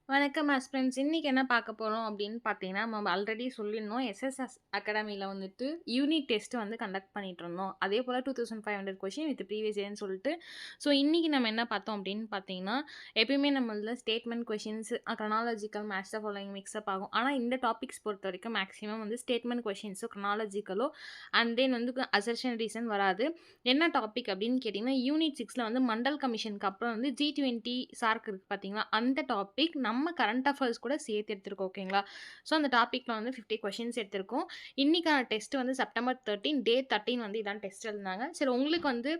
வணக்கம் ஆஸ்பிரண்ட்ஸ். இன்னைக்கு என்ன பார்க்க போறோம் அப்படின்னு பார்த்தீங்கன்னா, நம்ம ஆல்ரெடி சொல்லியிருந்தோம். எஸ்எஸ்எஸ் அகாடமில வந்துட்டு யூனிட் டெஸ்ட் வந்து கண்டக்ட் பண்ணிட்டு இருந்தோம். அதேபோல 2500 கொஸ்டின் வித் ப்ரீவியஸ் இயர்ன்னு சொல்லிட்டு. ஸோ இன்னைக்கு நம்ம என்ன பார்த்தோம் அப்படின்னு பார்த்தீங்கன்னா, எப்பயுமே நம்மள statement questions, chronological, match the following mix up ஆகும். ஆனா இந்த டாபிக்ஸ் பொறுத்தவரைக்கும் மேக்ஸிமம் வந்து ஸ்டேட்மெண்ட் கொஸ்டின்ஸோ, கிரானாலஜிக்கலோ அண்ட் தென் வந்து அசர்ஷன் ரீசன் வராது. என்ன டாபிக் அப்படின்னு கேட்டிங்கன்னா, யூனிட் 6ல வந்து மண்டல் கமிஷனுக்கு அப்புறம் வந்து G20 சார்க் இருக்கு பார்த்தீங்களா, அந்த டாபிக் நம்ம கரண்ட் அஃபேர்ஸ் கூட சேர்த்து எடுத்திருக்கோம். ஓகேங்களா? ஸோ அந்த டாபிக்ல வந்து 50 கொஸ்டின்ஸ் எடுத்திருக்கோம். இன்னைக்கான டெஸ்ட் வந்து செப்டம்பர் 13 டே 13 வந்து இதான் டெஸ்ட் எழுதுனாங்க. சரி, உங்களுக்கு வந்து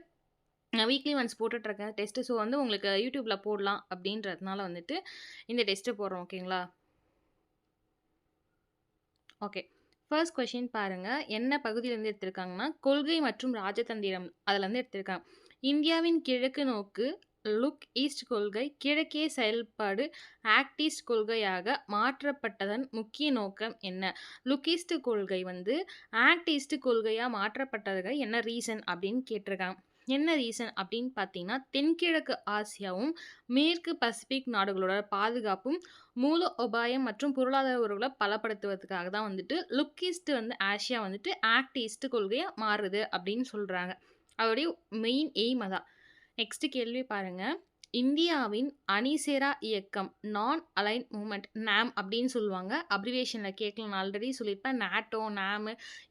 வீக்லி ஒன்ஸ் போட்டுட்ருக்கேன் டெஸ்ட்டு. ஸோ வந்து உங்களுக்கு யூடியூப்ல போடலாம் அப்படின்றதுனால வந்துட்டு இந்த டெஸ்ட்டு போடுறோம். ஓகேங்களா? ஓகே. ஃபர்ஸ்ட் கொஸ்டின் பாருங்க. என்ன பகுதியிலேருந்து எடுத்திருக்காங்கன்னா, கொள்கை மற்றும் ராஜதந்திரம் அதுலேருந்து எடுத்திருக்காங்க. இந்தியாவின் கிழக்கு நோக்கு லுக் ஈஸ்ட் கொள்கை கிழக்கே செயல்பாடு ஆக்ட் ஈஸ்ட் கொள்கையாக மாற்றப்பட்டதன் முக்கிய நோக்கம் என்ன? லுக் ஈஸ்ட் கொள்கை வந்து ஆக்ட் ஈஸ்ட் கொள்கையா மாற்றப்பட்டதுக்கு என்ன ரீசன் அப்படின்னு கேட்டிருக்காங்க. என்ன ரீசன் அப்படின்னு பார்த்தீங்கன்னா, தென்கிழக்கு ஆசியாவும் மேற்கு பசிபிக் நாடுகளோட பாதுகாப்பும் மூலோபாயம் மற்றும் பொருளாதார உறவுகளை பலப்படுத்துவதற்காக தான் வந்துட்டு லுக் ஈஸ்ட் வந்து ஆசியா வந்துட்டு ஆக்ட் ஈஸ்ட் கொள்கையா மாறுது அப்படின்னு சொல்றாங்க. அதோடைய மெயின் எய்ம் அதான். நெக்ஸ்ட் கேள்வி பாருங்க. இந்தியாவின் அணிசேரா இயக்கம் நான் அலைன் மூவ்மெண்ட் NAM அப்படின்னு சொல்லுவாங்க. அப்ரிவேஷன்ல கேட்கலாம். நான் ஆல்ரெடி சொல்லியிருப்பேன். நாட்டோ, NAM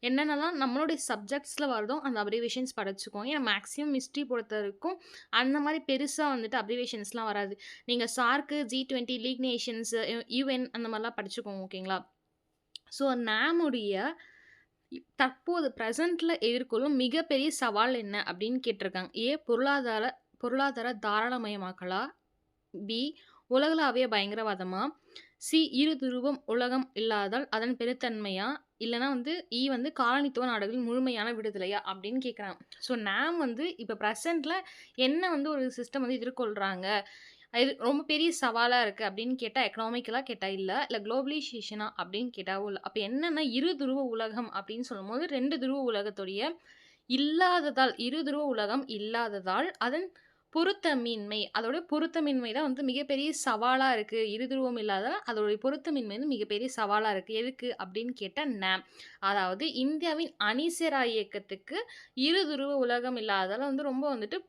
என்னென்னலாம் நம்மளுடைய சப்ஜெக்ட்ஸ்ல வருதோ அந்த அப்ரிவேஷன்ஸ் படிச்சுக்கோங்க. ஏன்னா மேக்ஸிமம் ஹிஸ்ட்ரி பொறுத்த வரைக்கும் அந்த மாதிரி பெருசா வந்துட்டு அப்ரிவேஷன்ஸ்லாம் வராது. நீங்க சார்க்கு, G20, லீக் நேஷன்ஸ், UN அந்த மாதிரிலாம் படிச்சுக்கோங்க. ஓகேங்களா? ஸோ NAM உடைய தற்போது பிரசன்ட்ல எதிர்கொள்ளும் மிகப்பெரிய சவால் என்ன அப்படின்னு கேட்டிருக்காங்க. பொருளாதார பொருளாதார தாராளமயமாக்கலா? பி உலகளாவிய பயங்கரவாதமா? சி இருதுருவம் உலகம் இல்லாதால் அதன் பெருத்தன்மையா? இல்லைன்னா வந்து வந்து காலனித்துவ நாடுகளின் முழுமையான விடுதலையா அப்படின்னு கேட்குறாங்க. ஸோ நாம் வந்து இப்போ ப்ரெசென்ட்ல என்ன வந்து ஒரு சிஸ்டம் வந்து எதிர்கொள்கிறாங்க, இது ரொம்ப பெரிய சவாலா இருக்கு அப்படின்னு கேட்டா, எக்கனாமிக்கலா கேட்டா இல்ல. இல்ல குளோபலைசேஷனா அப்படின்னு கேட்டாவும் இல்ல. அப்ப என்னன்னா, இருதுருவ உலகம் அப்படின்னு சொல்லும்போது 2 துருவ உலகத்துடைய இல்லாததால், இருதுருவ உலகம் இல்லாததால், அதன் பொருத்தமின்மை, அதோட பொருத்தமின்மை தான் வந்து மிகப்பெரிய சவாலா இருக்கு. இருதுருவம் இல்லாததால் அதோடைய பொருத்தமின்மை வந்து மிகப்பெரிய சவாலா இருக்கு. எதுக்கு அப்படின்னு கேட்டா, அதாவது இந்தியாவின் அணிசேரா இயக்கத்துக்கு இருதுருவ உலகம் இல்லாததால வந்து ரொம்ப வந்துட்டு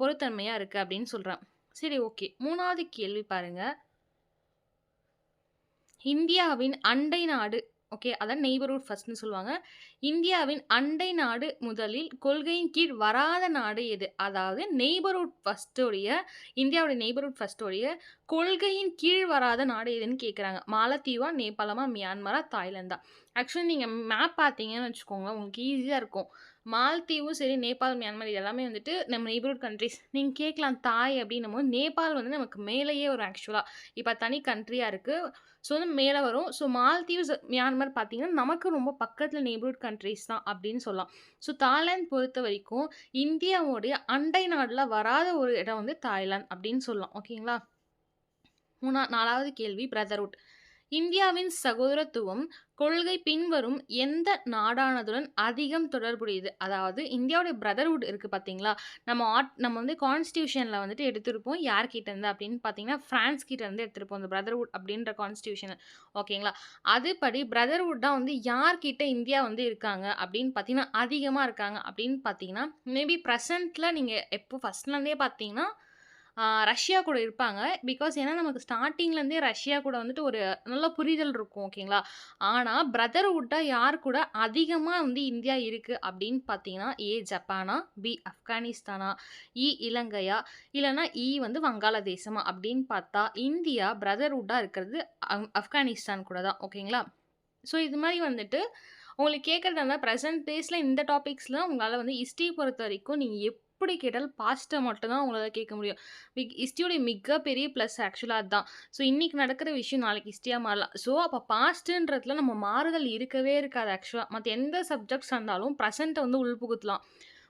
பொருத்தன்மையா இருக்கு அப்படின்னு சொல்றான். சரி, ஓகே. 3வது கேள்வி பாருங்க. இந்தியாவின் அண்டை நாடு, ஓகே, அதான் நெய்பர்ஹுட் ஃபர்ஸ்ட்ன்னு சொல்லுவாங்க. இந்தியாவின் அண்டை நாடு முதலில் கொள்கையின் கீழ் வராத நாடு எது? அதாவது நெய்பர்ஹுட் ஃபர்ஸ்ட்டோடைய இந்தியாவுடைய நெய்பர்ஹுட் ஃபர்ஸ்ட்டோடைய கொள்கையின் கீழ் வராத நாடு எதுன்னு கேட்குறாங்க. மாலத்தீவா, நேபாளமா, மியான்மரா, தாய்லாந்தா? ஆக்சுவலி நீங்க மேப் பார்த்தீங்கன்னு வச்சுக்கோங்க, உங்களுக்கு ஈஸியா இருக்கும். மாலத்தீவும் சரி, நேபாள், மியான்மர் இது எல்லாமே வந்துட்டு நம்ம நெய்பர்ஹுட் கண்ட்ரீஸ். நீங்க கேட்கலாம் தாய் அப்படின்னும்போது, நேபாள் வந்து நமக்கு மேலேயே வரும் ஆக்சுவலா. இப்ப தனி கண்ட்ரியா இருக்கு. ஸோ வந்து மேல வரும். ஸோ மால்தீவ்ஸ், மியான்மர் பார்த்தீங்கன்னா, நமக்கு ரொம்ப பக்கத்துல நெய்பர்ஹுட் கண்ட்ரீஸ் தான் அப்படின்னு சொல்லலாம். ஸோ தாய்லாந்து பொறுத்தவரைக்கும், இந்தியாவுடைய அண்டை நாடுல வராத ஒரு இடம் வந்து தாய்லாந்து அப்படின்னு சொல்லலாம். ஓகேங்களா? 4வது கேள்வி பிரதர்ஹுட். இந்தியாவின் சகோதரத்துவம் கொள்கை பின்வரும் எந்த நாடானதுடன் அதிகம் தொடர்புடையது? அதாவது இந்தியாவுடைய பிரதர்ஹுட் இருக்கு பார்த்தீங்களா? நம்ம வந்து கான்ஸ்டிடியூஷன்ல வந்துட்டு எடுத்திருப்போம். யார்கிட்ட இருந்து அப்படின்னு பார்த்தீங்கன்னா, பிரான்ஸ் கிட்ட இருந்து எடுத்திருப்போம். இந்த பிரதர்ஹுட் அப்படின்ற கான்ஸ்டிடியூஷன். ஓகேங்களா? அதுபடி பிரதர்ஹுட் தான் வந்து யார்கிட்ட இந்தியா வந்து இருக்காங்க அப்படின்னு பார்த்தீங்கன்னா, அதிகமா இருக்காங்க அப்படின்னு பார்த்தீங்கன்னா, மேபி பிரசன்ட்ல நீங்க எப்போ ஃபர்ஸ்ட்லேருந்தே பார்த்தீங்கன்னா, ரஷ்யா கூட இருப்பாங்க. பிகாஸ் ஏன்னா நமக்கு ஸ்டார்ட்டிங்லேருந்தே ரஷ்யா கூட வந்துட்டு ஒரு நல்ல புரிதல் இருக்கும். ஓகேங்களா? ஆனா பிரதர்ஹுட்டா யார் கூட அதிகமா வந்து இந்தியா இருக்கு அப்படின்னு பார்த்தீங்கன்னா, ஜப்பானா? பி ஆப்கானிஸ்தானா? இலங்கையா? இல்லன்னா வந்து வங்காளதேசமா? அப்படின்னு பார்த்தா, இந்தியா பிரதர்ஹுட்டா இருக்கிறது ஆப்கானிஸ்தான் கூட தான். ஓகேங்களா? ஸோ இது மாரி வந்துட்டு உங்களுக்கு கேட்கறதா இருந்தா பிரசன்ட் டேஸ்ல இந்த டாபிக்ஸ்லாம் உங்களால வந்து ஹிஸ்ட்ரி பொறுத்தவரைக்கும் நீங்க எப்படி கேட்டாலும் பாஸ்ட்ட மட்டும் தான் உங்களால கேட்க முடியும். ஹிஸ்ட்ரியோட மிகப்பெரிய ப்ளஸ் ஆக்சுவலா அதான். ஸோ இன்னைக்கு நடக்கிற விஷயம் நாளைக்கு ஹிஸ்ட்ரியா மாறலாம். ஸோ அப்ப பாஸ்ட்டுன்றதுல நம்ம மாறுதல் இருக்கவே இருக்காது ஆக்சுவலா. மத்த எந்த சப்ஜெக்ட்ஸ் இருந்தாலும் பிரசன்ட்ட வந்து உள்புகுத்தலாம்.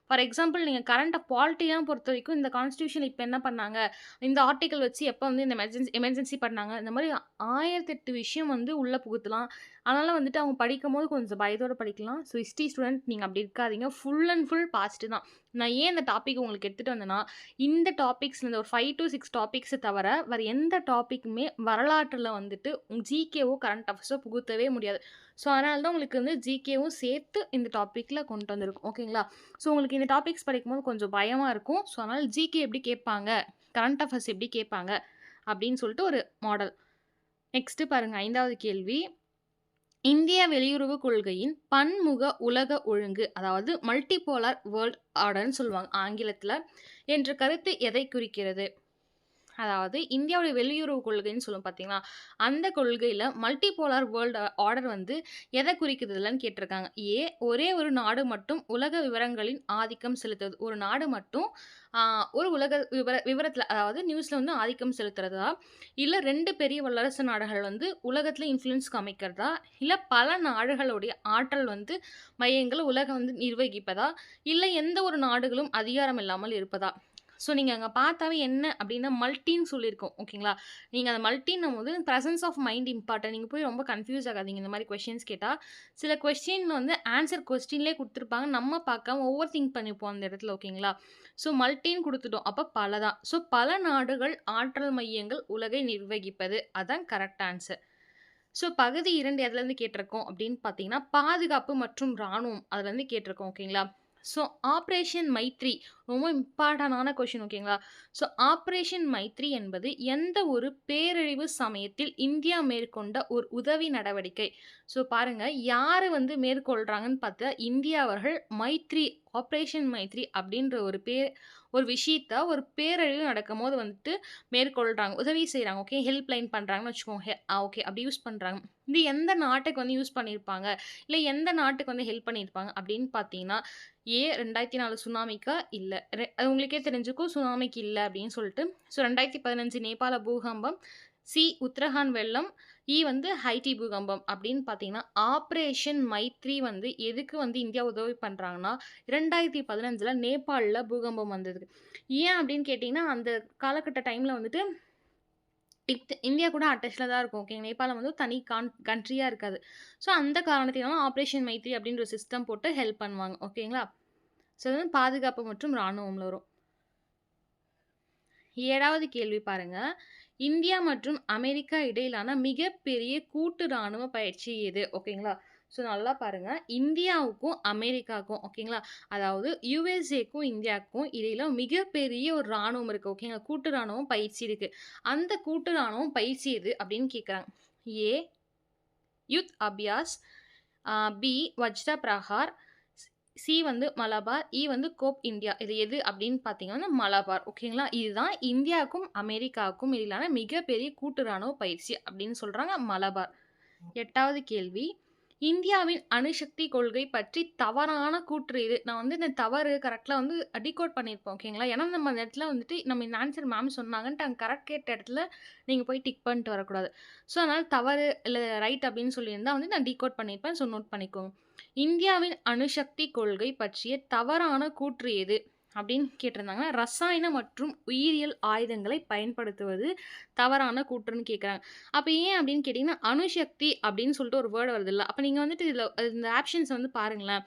ஃபார் எக்ஸாம்பிள் நீங்க கரண்ட் பாலிட்டிலாம் பொறுத்தவரைக்கும் இந்த கான்ஸ்டிடியூஷன் இப்ப என்ன பண்ணாங்க? இந்த ஆர்டிக்கிள் வச்சு எப்ப வந்து இந்த எமர்ஜென்சி பண்ணாங்க? இந்த மாரி 1008 விஷயம் வந்து உள்ள புகுத்தலாம். அதனால வந்துட்டு அவங்க படிக்கும்போது கொஞ்சம் பயத்தோட படிக்கலாம். ஸோ ஹிஸ்ட்ரி ஸ்டூடெண்ட் நீங்க அப்படி இருக்காதீங்க. ஃபுல் அண்ட் ஃபுல் பாஸ்ட் தான். நான் ஏன் இந்த டாபிக் உங்களுக்கு எடுத்துட்டு வந்தேன்னா, இந்த டாபிக்ஸ்ல இந்த ஒரு 5 டூ 6 டாபிக்ஸ தவிர, வேற எந்த டாபிக்குமே வரலாற்றுல வந்துட்டு ஜிகேவோ, கரண்ட் அஃபேர்ஸோ புகுத்தவே முடியாது. ஸோ, அதனால தான் உங்களுக்கு வந்து ஜிகேவும் சேர்த்து இந்த டாபிக்ல கொண்டு வந்திருக்கோம். ஓகேங்களா? ஸோ, உங்களுக்கு இந்த டாபிக்ஸ் படிக்கும்போது கொஞ்சம் பயமா இருக்கும். ஸோ, அதனால ஜிகே எப்படி கேட்பாங்க? கரண்ட் அஃபேர்ஸ் எப்படி கேட்பாங்க? அப்படின்னு சொல்லிட்டு ஒரு மாடல். நெக்ஸ்ட் பாருங்க 5வது கேள்வி. இந்திய வெளியுறவுக் கொள்கையின் பன்முக உலக ஒழுங்கு, அதாவது மல்டிபோலார் வேர்ல்ட் ஆர்டர்ன்னு சொல்லுவாங்க ஆங்கிலத்துல, என்ற கருத்து எதை குறிக்கிறது? அதாவது இந்தியாவுடைய வெளியுறவு கொள்கைன்னு சொல்லுவோம் பார்த்தீங்களா, அந்த கொள்கையில மல்டிபோலார் வேர்ல்ட் ஆர்டர் வந்து எதை குறிக்குதுலன்னு கேட்டிருக்காங்க. ஒரே ஒரு நாடு மட்டும் உலக விவரங்களின் ஆதிக்கம் செலுத்துவது. ஒரு நாடு மட்டும் ஒரு உலக விவரத்துல, அதாவது நியூஸ்ல வந்து ஆதிக்கம் செலுத்துறதா, இல்ல 2 பெரிய வல்லரசு நாடுகள் வந்து உலகத்துல இன்ஃப்ளூயன்ஸ் காமிக்கிறதா, இல்ல பல நாடுகளுடைய ஆற்றல் வந்து மையங்கள் உலகம் வந்து நிர்வகிப்பதா, இல்ல எந்த ஒரு நாடுகளும் அதிகாரம் இல்லாமல் இருப்பதா? ஸோ, நீங்க அங்க பார்த்தாவே என்ன அப்டின்னா, மல்டின்னு சொல்லியிருக்கோம். ஓகேங்களா? நீங்க அந்த மல்டின்னும்போது பிரசன்ஸ் ஆஃப் மைண்ட் இம்பார்ட்டன்ட். நீங்க போய் ரொம்ப கன்ஃப்யூஸ் ஆகாதீங்க இந்த மாரி கொஸ்டின்ஸ் கேட்டா. சில கொஸ்டின் வந்து ஆன்சர் கொஸ்டின்லேயே குடுத்துருப்பாங்க. நம்ம பார்க்காம ஓவர் திங்க் பண்ணிப்போம் அந்த இடத்துல. ஓகேங்களா? ஸோ, மல்டின்னு குடுத்துட்டோம். அப்ப பல தான். ஸோ, பல நாடுகள் ஆற்றல் மையங்கள் உலகை நிர்வகிப்பது. அதான் கரெக்ட் ஆன்சர். ஸோ, பகுதி 2 எதுலேருந்து கேட்டிருக்கோம் அப்படின்னு பார்த்தீங்கன்னா, பாதுகாப்பு மற்றும் ராணுவம் அதுலேருந்து கேட்டிருக்கோம். ஓகேங்களா? ஸோ, ஆப்பரேஷன் மைத்ரி ரொம்ப இம்பார்ட்டன்டான கொஸ்டின். ஓகேங்களா? ஸோ, ஆப்பரேஷன் மைத்ரி என்பது எந்த ஒரு பேரழிவு சமயத்தில் இந்தியா மேற்கொண்ட ஒரு உதவி நடவடிக்கை? ஸோ, பாருங்க யாரு வந்து மேற்கொள்றாங்கன்னு பார்த்தா, இந்தியா அவர்கள் மைத்ரி ஆப்பரேஷன் மைத்ரி அப்படின்ற ஒரு விஷயத்த ஒரு பேரழிவு நடக்கும்போது வந்துட்டு மேற்கொள்றாங்க. உதவி செய்றாங்க. ஓகே. ஹெல்ப் லைன் பண்றாங்கன்னு வச்சுக்கோங்க. ஓகே. அப்படி யூஸ் பண்றாங்க. இது எந்த நாட்டுக்கு வந்து யூஸ் பண்ணியிருப்பாங்க? இல்ல எந்த நாட்டுக்கு வந்து ஹெல்ப் பண்ணியிருப்பாங்க அப்படின்னு பார்த்தீங்கன்னா, 2004 சுனாமிக்கா? இல்ல. அது உங்களுக்கே தெரிஞ்சிருக்கும் சுனாமிக்கு இல்ல அப்படின்னு சொல்லிட்டு. ஸோ, 2015 நேபாள பூகம்பம். உத்தரகாண்ட் வெள்ளம். வந்து ஹைட்டி பூகம்பம் அப்படின்னு பார்த்தீங்கன்னா, ஆப்பரேஷன் மைத்ரி வந்து எதுக்கு வந்து இந்தியா உதவி பண்றாங்கன்னா, 2015ல நேபாள்ல பூகம்பம் வந்தது. ஏன் அப்படின்னு கேட்டீங்கன்னா, அந்த காலகட்ட டைம்ல வந்துட்டு இந்தியா கூட அட்டாச்ல தான் இருக்கும். ஓகே. நேபாளம் வந்து தனி கண்ட்ரியா இருக்காது. ஸோ, அந்த காரணத்தினால ஆப்பரேஷன் மைத்ரி அப்படின்ற ஒரு சிஸ்டம் போட்டு ஹெல்ப் பண்ணுவாங்க. ஓகேங்களா? ஸோ, இது வந்து பாதுகாப்பு மற்றும் ராணுவம்ல வரும். 7வது கேள்வி பாருங்க. இந்தியா மற்றும் அமெரிக்கா இடையிலான மிகப்பெரிய கூட்டு ராணுவ பயிற்சி எது? ஓகேங்களா? ஸோ, நல்லா பாருங்க. இந்தியாவுக்கும் அமெரிக்காவுக்கும் ஓகேங்களா? அதாவது யுஎஸ்ஏக்கும் இந்தியாவுக்கும் இடையில மிகப்பெரிய ஒரு ராணுவம் இருக்கு. ஓகேங்களா? கூட்டு ராணுவம் பயிற்சி இருக்கு. அந்த கூட்டு ராணுவம் பயிற்சி எது அப்படின்னு கேட்குறாங்க. ஏ யுத் அபியாஸ், பி வஜ்ர பிரஹார், வந்து மலபார், வந்து கோப் இந்தியா. இது எது அப்படின்னு பார்த்தீங்கன்னா மலபார். ஓகேங்களா? இதுதான் இந்தியாவுக்கும் அமெரிக்காவுக்கும் இடையிலான மிகப்பெரிய கூட்டு ராணுவ பயிற்சி அப்படின்னு சொல்றாங்க மலபார். 8வது கேள்வி. இந்தியாவின் அணுசக்தி கொள்கை பற்றி தவறான கூற்று இது. நான் வந்து இந்த தவறு கரெக்ட்ல வந்து டிகோட் பண்ணியிருப்போம். ஓகேங்களா? ஏன்னா நம்ம அந்த இடத்துல வந்துட்டு நம்ம இந்த ஆன்சர் மேம் சொன்னாங்கன்ட்டு அங்க கரெக்ட் கேட்ட இடத்துல நீங்க போய் டிக் பண்ணிட்டு வரக்கூடாது. ஸோ, அதனால தவறு இல்ல ரைட் அப்படின்னு சொல்லியிருந்தா வந்து நான் டிகோட் பண்ணியிருப்பேன். ஸோ, நோட் பண்ணிக்கோங்க. இந்தியாவின் அணுசக்தி கொள்கை பற்றிய தவறான கூற்று எது? அப்படின்னு கேட்டிருந்தாங்க. ரசாயன மற்றும் உயிரியல் ஆயுதங்களை பயன்படுத்துவது தவறான கூற்றுன்னு கேட்குறாங்க. அப்ப ஏன் அப்படின்னு கேட்டீங்கன்னா, அணுசக்தி அப்படின்னு சொல்லிட்டு ஒரு வேர்ட் வருதுல்ல. அப்ப நீங்க வந்துட்டு இதுல இந்த ஆப்ஷன்ஸ் வந்து பாருங்களேன்.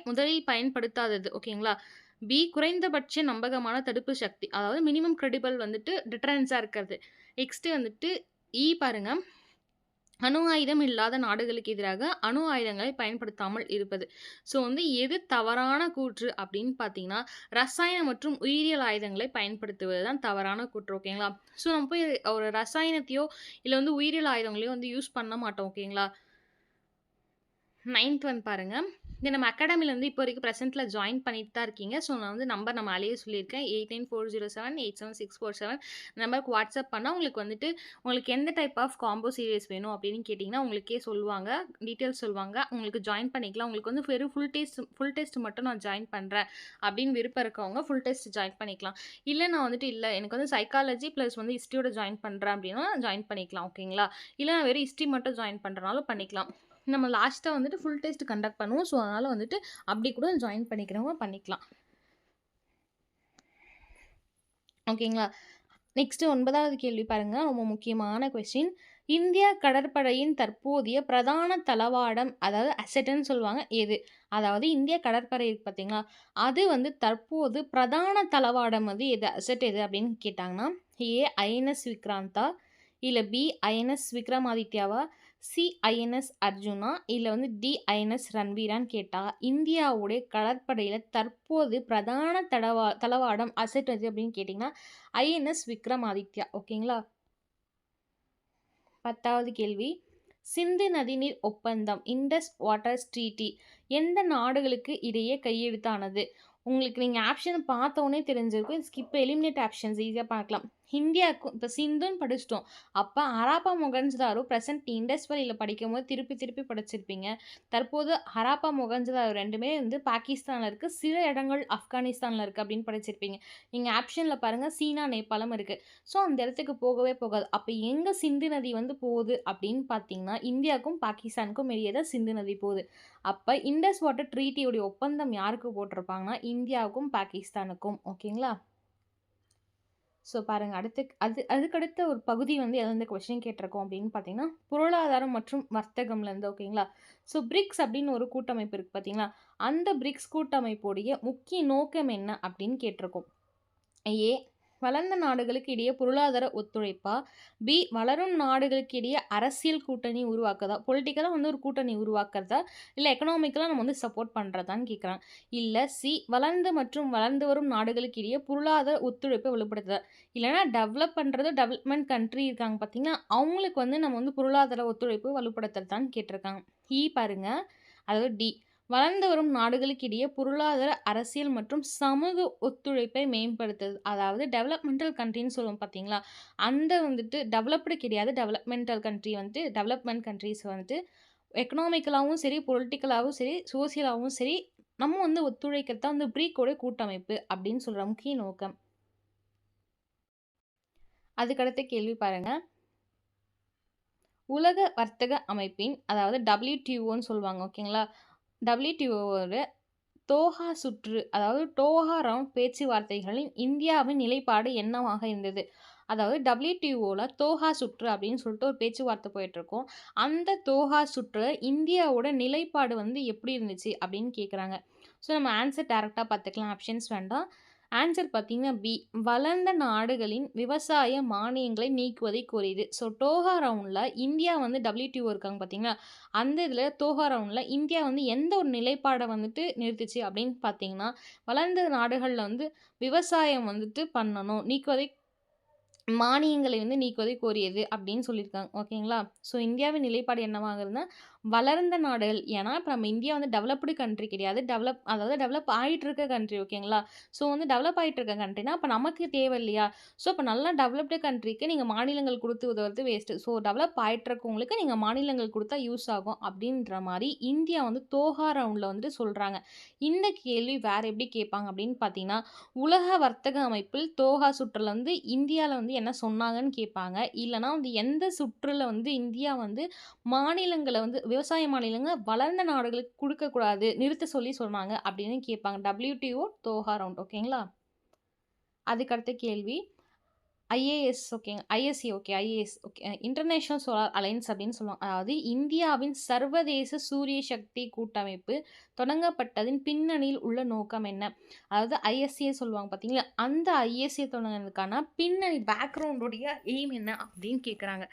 முதலில் பயன்படுத்தாதது. ஓகேங்களா? குறைந்தபட்ச நம்பகமான தடுப்பு சக்தி. அதாவது மினிமம் கிரெடிபிள் வந்துட்டு டிட்டரன்ஸா இருக்கிறது. நெக்ஸ்ட் வந்துட்டு பாருங்க. அணு ஆயுதம் இல்லாத நாடுகளுக்கு எதிராக அணு ஆயுதங்களை பயன்படுத்தாமல் இருப்பது. ஸோ, வந்து எது தவறான கூற்று அப்படின்னு பார்த்தீங்கன்னா, ரசாயன மற்றும் உயிரியல் ஆயுதங்களை பயன்படுத்துவது தான் தவறான கூற்று. ஓகேங்களா? ஸோ, நம்ம போய் ஒரு ரசாயனத்தையோ இல்ல வந்து உயிரியல் ஆயுதங்களையோ வந்து யூஸ் பண்ண மாட்டோம். ஓகேங்களா? 9த் ஒன் பாருங்க. இது நம்ம அகாடமில வந்து இப்போ வரைக்கும் பிரசன்ட்ல ஜாயின் பண்ணிட்டு தான் இருக்கீங்க. ஸோ, நான் வந்து நம்பர் நம்ம மேலேயே சொல்லியிருக்கேன். 8940787647 நம்பருக்கு வாட்ஸ்அப் பண்ணா உங்களுக்கு வந்துட்டு உங்களுக்கு எந்த டைப் ஆஃப் காம்போ சீரியஸ் வேணும் அப்படின்னு கேட்டிங்கன்னா, உங்களுக்கே சொல்லுவாங்க. டீட்டெயில்ஸ் சொல்லுவாங்க. உங்களுக்கு ஜாயின் பண்ணிக்கலாம். உங்களுக்கு வந்து வெறும் ஃபுல் டெஸ்ட் மட்டும் நான் ஜாயின் பண்றேன் அப்படின்னு விருப்பம் இருக்கவங்க ஃபுல் டெஸ்ட் ஜாயின் பண்ணிக்கலாம். இல்ல நான் வந்துட்டு இல்ல எனக்கு வந்து சைக்காலஜி பிளஸ் வந்து ஹிஸ்ட்ரியோட ஜாயின் பண்றேன் அப்படின்னா ஜாயின் பண்ணிக்கலாம். ஓகேங்களா? இல்ல நான் வெறும் ஹிஸ்ட்ரி மட்டும் ஜாயின் பண்றனாலும் பண்ணிக்கலாம். நம்ம லாஸ்ட்டா வந்துட்டு ஃபுல் டெஸ்ட் கண்டக்ட் பண்ணுவோம். ஸோ, அதனால வந்துட்டு அப்படி கூட ஜாயின் பண்ணிக்கிறவங்க பண்ணிக்கலாம். ஓகேங்களா? நெக்ஸ்ட் 9வது கேள்வி பாருங்க. ரொம்ப முக்கியமான கொஸ்டின். இந்திய கடற்படையின் தற்போதைய பிரதான தளவாடம், அதாவது அசெட்ன்னு சொல்லுவாங்க எது? அதாவது இந்திய கடற்படை இருக்கு பார்த்தீங்களா? அது வந்து தற்போது பிரதான தளவாடம் வந்து எது? அசெட் எது அப்படின்னு கேட்டாங்கன்னா, ஏ ஐஎன்எஸ் விக்ராந்தா, இல்ல பி ஐஎன்எஸ் விக்ரமாதித்யாவா, சி ஐஎன்எஸ் அர்ஜுனா, இல்ல வந்து டி ஐஎன்எஸ் ரன்வீரான்னு கேட்டா, இந்தியாவுடைய கடற்படையில தற்போது பிரதான தளவாடம் அசெட் எது அப்படின்னு கேட்டிங்கன்னா, ஐஎன்எஸ் விக்ரமாதித்யா. ஓகேங்களா? 10வது கேள்வி. சிந்து நதிநீர் ஒப்பந்தம் இண்டஸ் வாட்டர்ஸ் ட்ரீட்டி எந்த நாடுகளுக்கு இடையே கையெழுத்தானது? உங்களுக்கு நீங்கள் ஆப்ஷன் பார்த்தோன்னே தெரிஞ்சிருக்கும். ஸ்கிப் எலிமினேட் ஆப்ஷன்ஸ் ஈஸியாக பார்க்கலாம். இந்தியாவுக்கும் இப்போ சிந்துன்னு படிச்சிட்டோம். அப்போ ஹராப்பா மொகஞ்சதாரோ ப்ரெசன்ட் இண்டஸ் வேலியில் படிக்கும்போது திருப்பி திருப்பி படிச்சிருப்பீங்க. தற்போது ஹராப்பா மொகஞ்சதாரோ ரெண்டுமே வந்து பாகிஸ்தானில் இருக்குது, சில இடங்கள் ஆப்கானிஸ்தானில் இருக்குது அப்படின்னு படிச்சிருப்பீங்க. நீங்கள் ஆப்ஷனில் பாருங்கள், சீனா நேபாளம் இருக்குது. ஸோ அந்த இடத்துக்கு போகவே போகாது. அப்போ எங்கே சிந்து நதி வந்து போகுது அப்படின்னு பார்த்தீங்கன்னா, இந்தியாவுக்கும் பாகிஸ்தானுக்கும் இடையே தான் சிந்து நதி போகுது. அப்போ இண்டஸ் வாட்டர் ட்ரீட்டியோடைய ஒப்பந்தம் யாருக்கு போட்டிருப்பாங்கன்னா, இந்தியாவுக்கும் பாகிஸ்தானுக்கும். ஓகேங்களா? ஸோ பாருங்கள், அதுக்கடுத்த ஒரு பகுதி வந்து எந்த கொஸ்டின் கேட்டிருக்கோம் அப்படின்னு பார்த்தீங்கன்னா, பொருளாதாரம் மற்றும் வர்த்தகம்லேருந்து. ஓகேங்களா? ஸோ பிரிக்ஸ் அப்படின்னு ஒரு கூட்டமைப்பு இருக்குது பார்த்தீங்களா? அந்த பிரிக்ஸ் கூட்டமைப்புடைய முக்கிய நோக்கம் என்ன அப்படின்னு கேட்டிருக்கோம். ஏ வளர்ந்த நாடுகளுக்கு இடையே பொருளாதார ஒத்துழைப்பா, பி வளரும் நாடுகளுக்கு இடையே அரசியல் கூட்டணி உருவாக்குதா, பொலிட்டிக்கலாக வந்து ஒரு கூட்டணி உருவாக்குறதா, இல்லை எக்கனாமிக்கலாக நம்ம வந்து சப்போர்ட் பண்ணுறதான்னு கேட்குறாங்க. இல்லை சி வளர்ந்து மற்றும் வளர்ந்து வரும் நாடுகளுக்கு இடையே பொருளாதார ஒத்துழைப்பை வலுப்படுத்துதா, இல்லைனா டெவலப் பண்ணுறது டெவலப்மெண்ட் கண்ட்ரி இருக்காங்க பார்த்தீங்கன்னா, அவங்களுக்கு வந்து நம்ம வந்து பொருளாதார ஒத்துழைப்பு வலுப்படுத்துறதான்னு கேட்டிருக்காங்க. பாருங்க, அதாவது டி வளர்ந்து வரும் நாடுகளுக்கு இடையே பொருளாதார, அரசியல் மற்றும் சமூக ஒத்துழைப்பை மேம்படுத்துது. அதாவது டெவலப்மெண்டல் கண்ட்ரின்னு சொல்லுவோம் பார்த்தீங்களா? அந்த வந்துட்டு டெவலப்டு கிடையாது. டெவலப்மெண்டல் கண்ட்ரி வந்துட்டு டெவலப்மெண்ட் கண்ட்ரிஸ் வந்துட்டு எக்கனாமிக்கலாகவும் சரி, பொலிட்டிக்கலாகவும் சரி, சோசியலாகவும் சரி, நம்ம வந்து ஒத்துழைக்கிறது தான் வந்து பிரிக்கோட கூட்டமைப்பு அப்படின்னு சொல்கிற முக்கிய நோக்கம். அதுக்கடுத்த கேள்வி பாருங்க. உலக வர்த்தக அமைப்பின், அதாவது WTOன்னு சொல்லுவாங்க. ஓகேங்களா? WTOவோட தோஹா சுற்று, அதாவது டோஹா ரவுண்ட் பேச்சுவார்த்தைகளில் இந்தியாவின் நிலைப்பாடு என்னவாக இருந்தது? அதாவது WTOவில் தோஹா சுற்று அப்படின்னு சொல்லிட்டு ஒரு பேச்சுவார்த்தை போயிட்டுருக்கோம். அந்த தோஹா சுற்று இந்தியாவோட நிலைப்பாடு வந்து எப்படி இருந்துச்சு அப்படின்னு கேட்குறாங்க. ஸோ நம்ம ஆன்சர் டேரெக்டாக பார்த்துக்கலாம், ஆப்ஷன்ஸ் வேண்டாம். ஆன்சர் பார்த்தீங்கன்னா பி வளர்ந்த நாடுகளின் விவசாய மானியங்களை நீக்குவதை கோரியுது. ஸோ டோஹா ரவுண்டில் இந்தியா வந்து WTO இருக்காங்க பார்த்தீங்களா, அந்த இதில் தோஹா ரவுண்டில் இந்தியா வந்து எந்த ஒரு நிலைப்பாடை வந்துட்டு நிறுத்துச்சு அப்படின்னு பார்த்தீங்கன்னா, வளர்ந்த நாடுகளில் வந்து விவசாயம் வந்துட்டு பண்ணணும், நீக்குவதை மானியங்களை வந்து நீக்குவதை கோரியது அப்படின்னு சொல்லியிருக்காங்க. ஓகேங்களா? ஸோ இந்தியாவின் நிலைப்பாடு என்னவாக இருந்தால் வளர்ந்த நாடுகள், ஏன்னா இப்போ நம்ம இந்தியா வந்து டெவலப்டு கண்ட்ரி கிடையாது, அதாவது டெவலப் ஆகிட்டு இருக்க கண்ட்ரி. ஓகேங்களா? ஸோ வந்து டெவலப் ஆகிட்டு இருக்க கண்ட்ரினா அப்போ நமக்கு தேவை இல்லையா? ஸோ இப்போ நல்லா டெவலப்டு கண்ட்ரிக்கு நீங்கள் மாநிலங்கள் கொடுத்து உதவுறது வேஸ்ட்டு. ஸோ டெவலப் ஆகிட்டு இருக்கவங்களுக்கு நீங்கள் மாநிலங்கள் கொடுத்தா யூஸ் ஆகும் அப்படின்ற மாதிரி இந்தியா வந்து தோஹா ரவுண்டில் வந்து சொல்கிறாங்க. இந்த கேள்வி வேறு எப்படி கேட்பாங்க அப்படின்னு பார்த்தீங்கன்னா, உலக வர்த்தக அமைப்பில் தோஹா சுற்றில் வந்து இந்தியாவில் வந்து என்ன சொன்னாங்கன்னு கேட்பாங்க. இல்லைனா வந்து எந்த சுற்றுல வந்து இந்தியா வந்து மாநிலங்களை வந்து விவசாய மாநிலங்கள் வளர்ந்த நாடுகளுக்கு கொடுக்கக்கூடாது, நிறுத்த சொல்லி சொன்னாங்க அப்படின்னு கேட்பாங்க. WTO Doha round. ஓகேங்களா? அதுக்கடுத்த கேள்வி ஐஏஎஸ். ஓகேங்க, ISC. Okay, IAS. Okay, international solar alliance அப்படின்னு சொல்லுவாங்க. அதாவது இந்தியாவின் சர்வதேச சூரிய சக்தி கூட்டமைப்பு தொடங்கப்பட்டதின் பின்னணியில் உள்ள நோக்கம் என்ன? அதாவது ஐஎஸ்சியை சொல்லுவாங்க பார்த்தீங்களா, அந்த ஐஎஸ்சியை தொடங்கினதுக்கான பின்னணி பேக்ரவுண்டுடைய எய்ம் என்ன அப்படின்னு கேட்குறாங்க.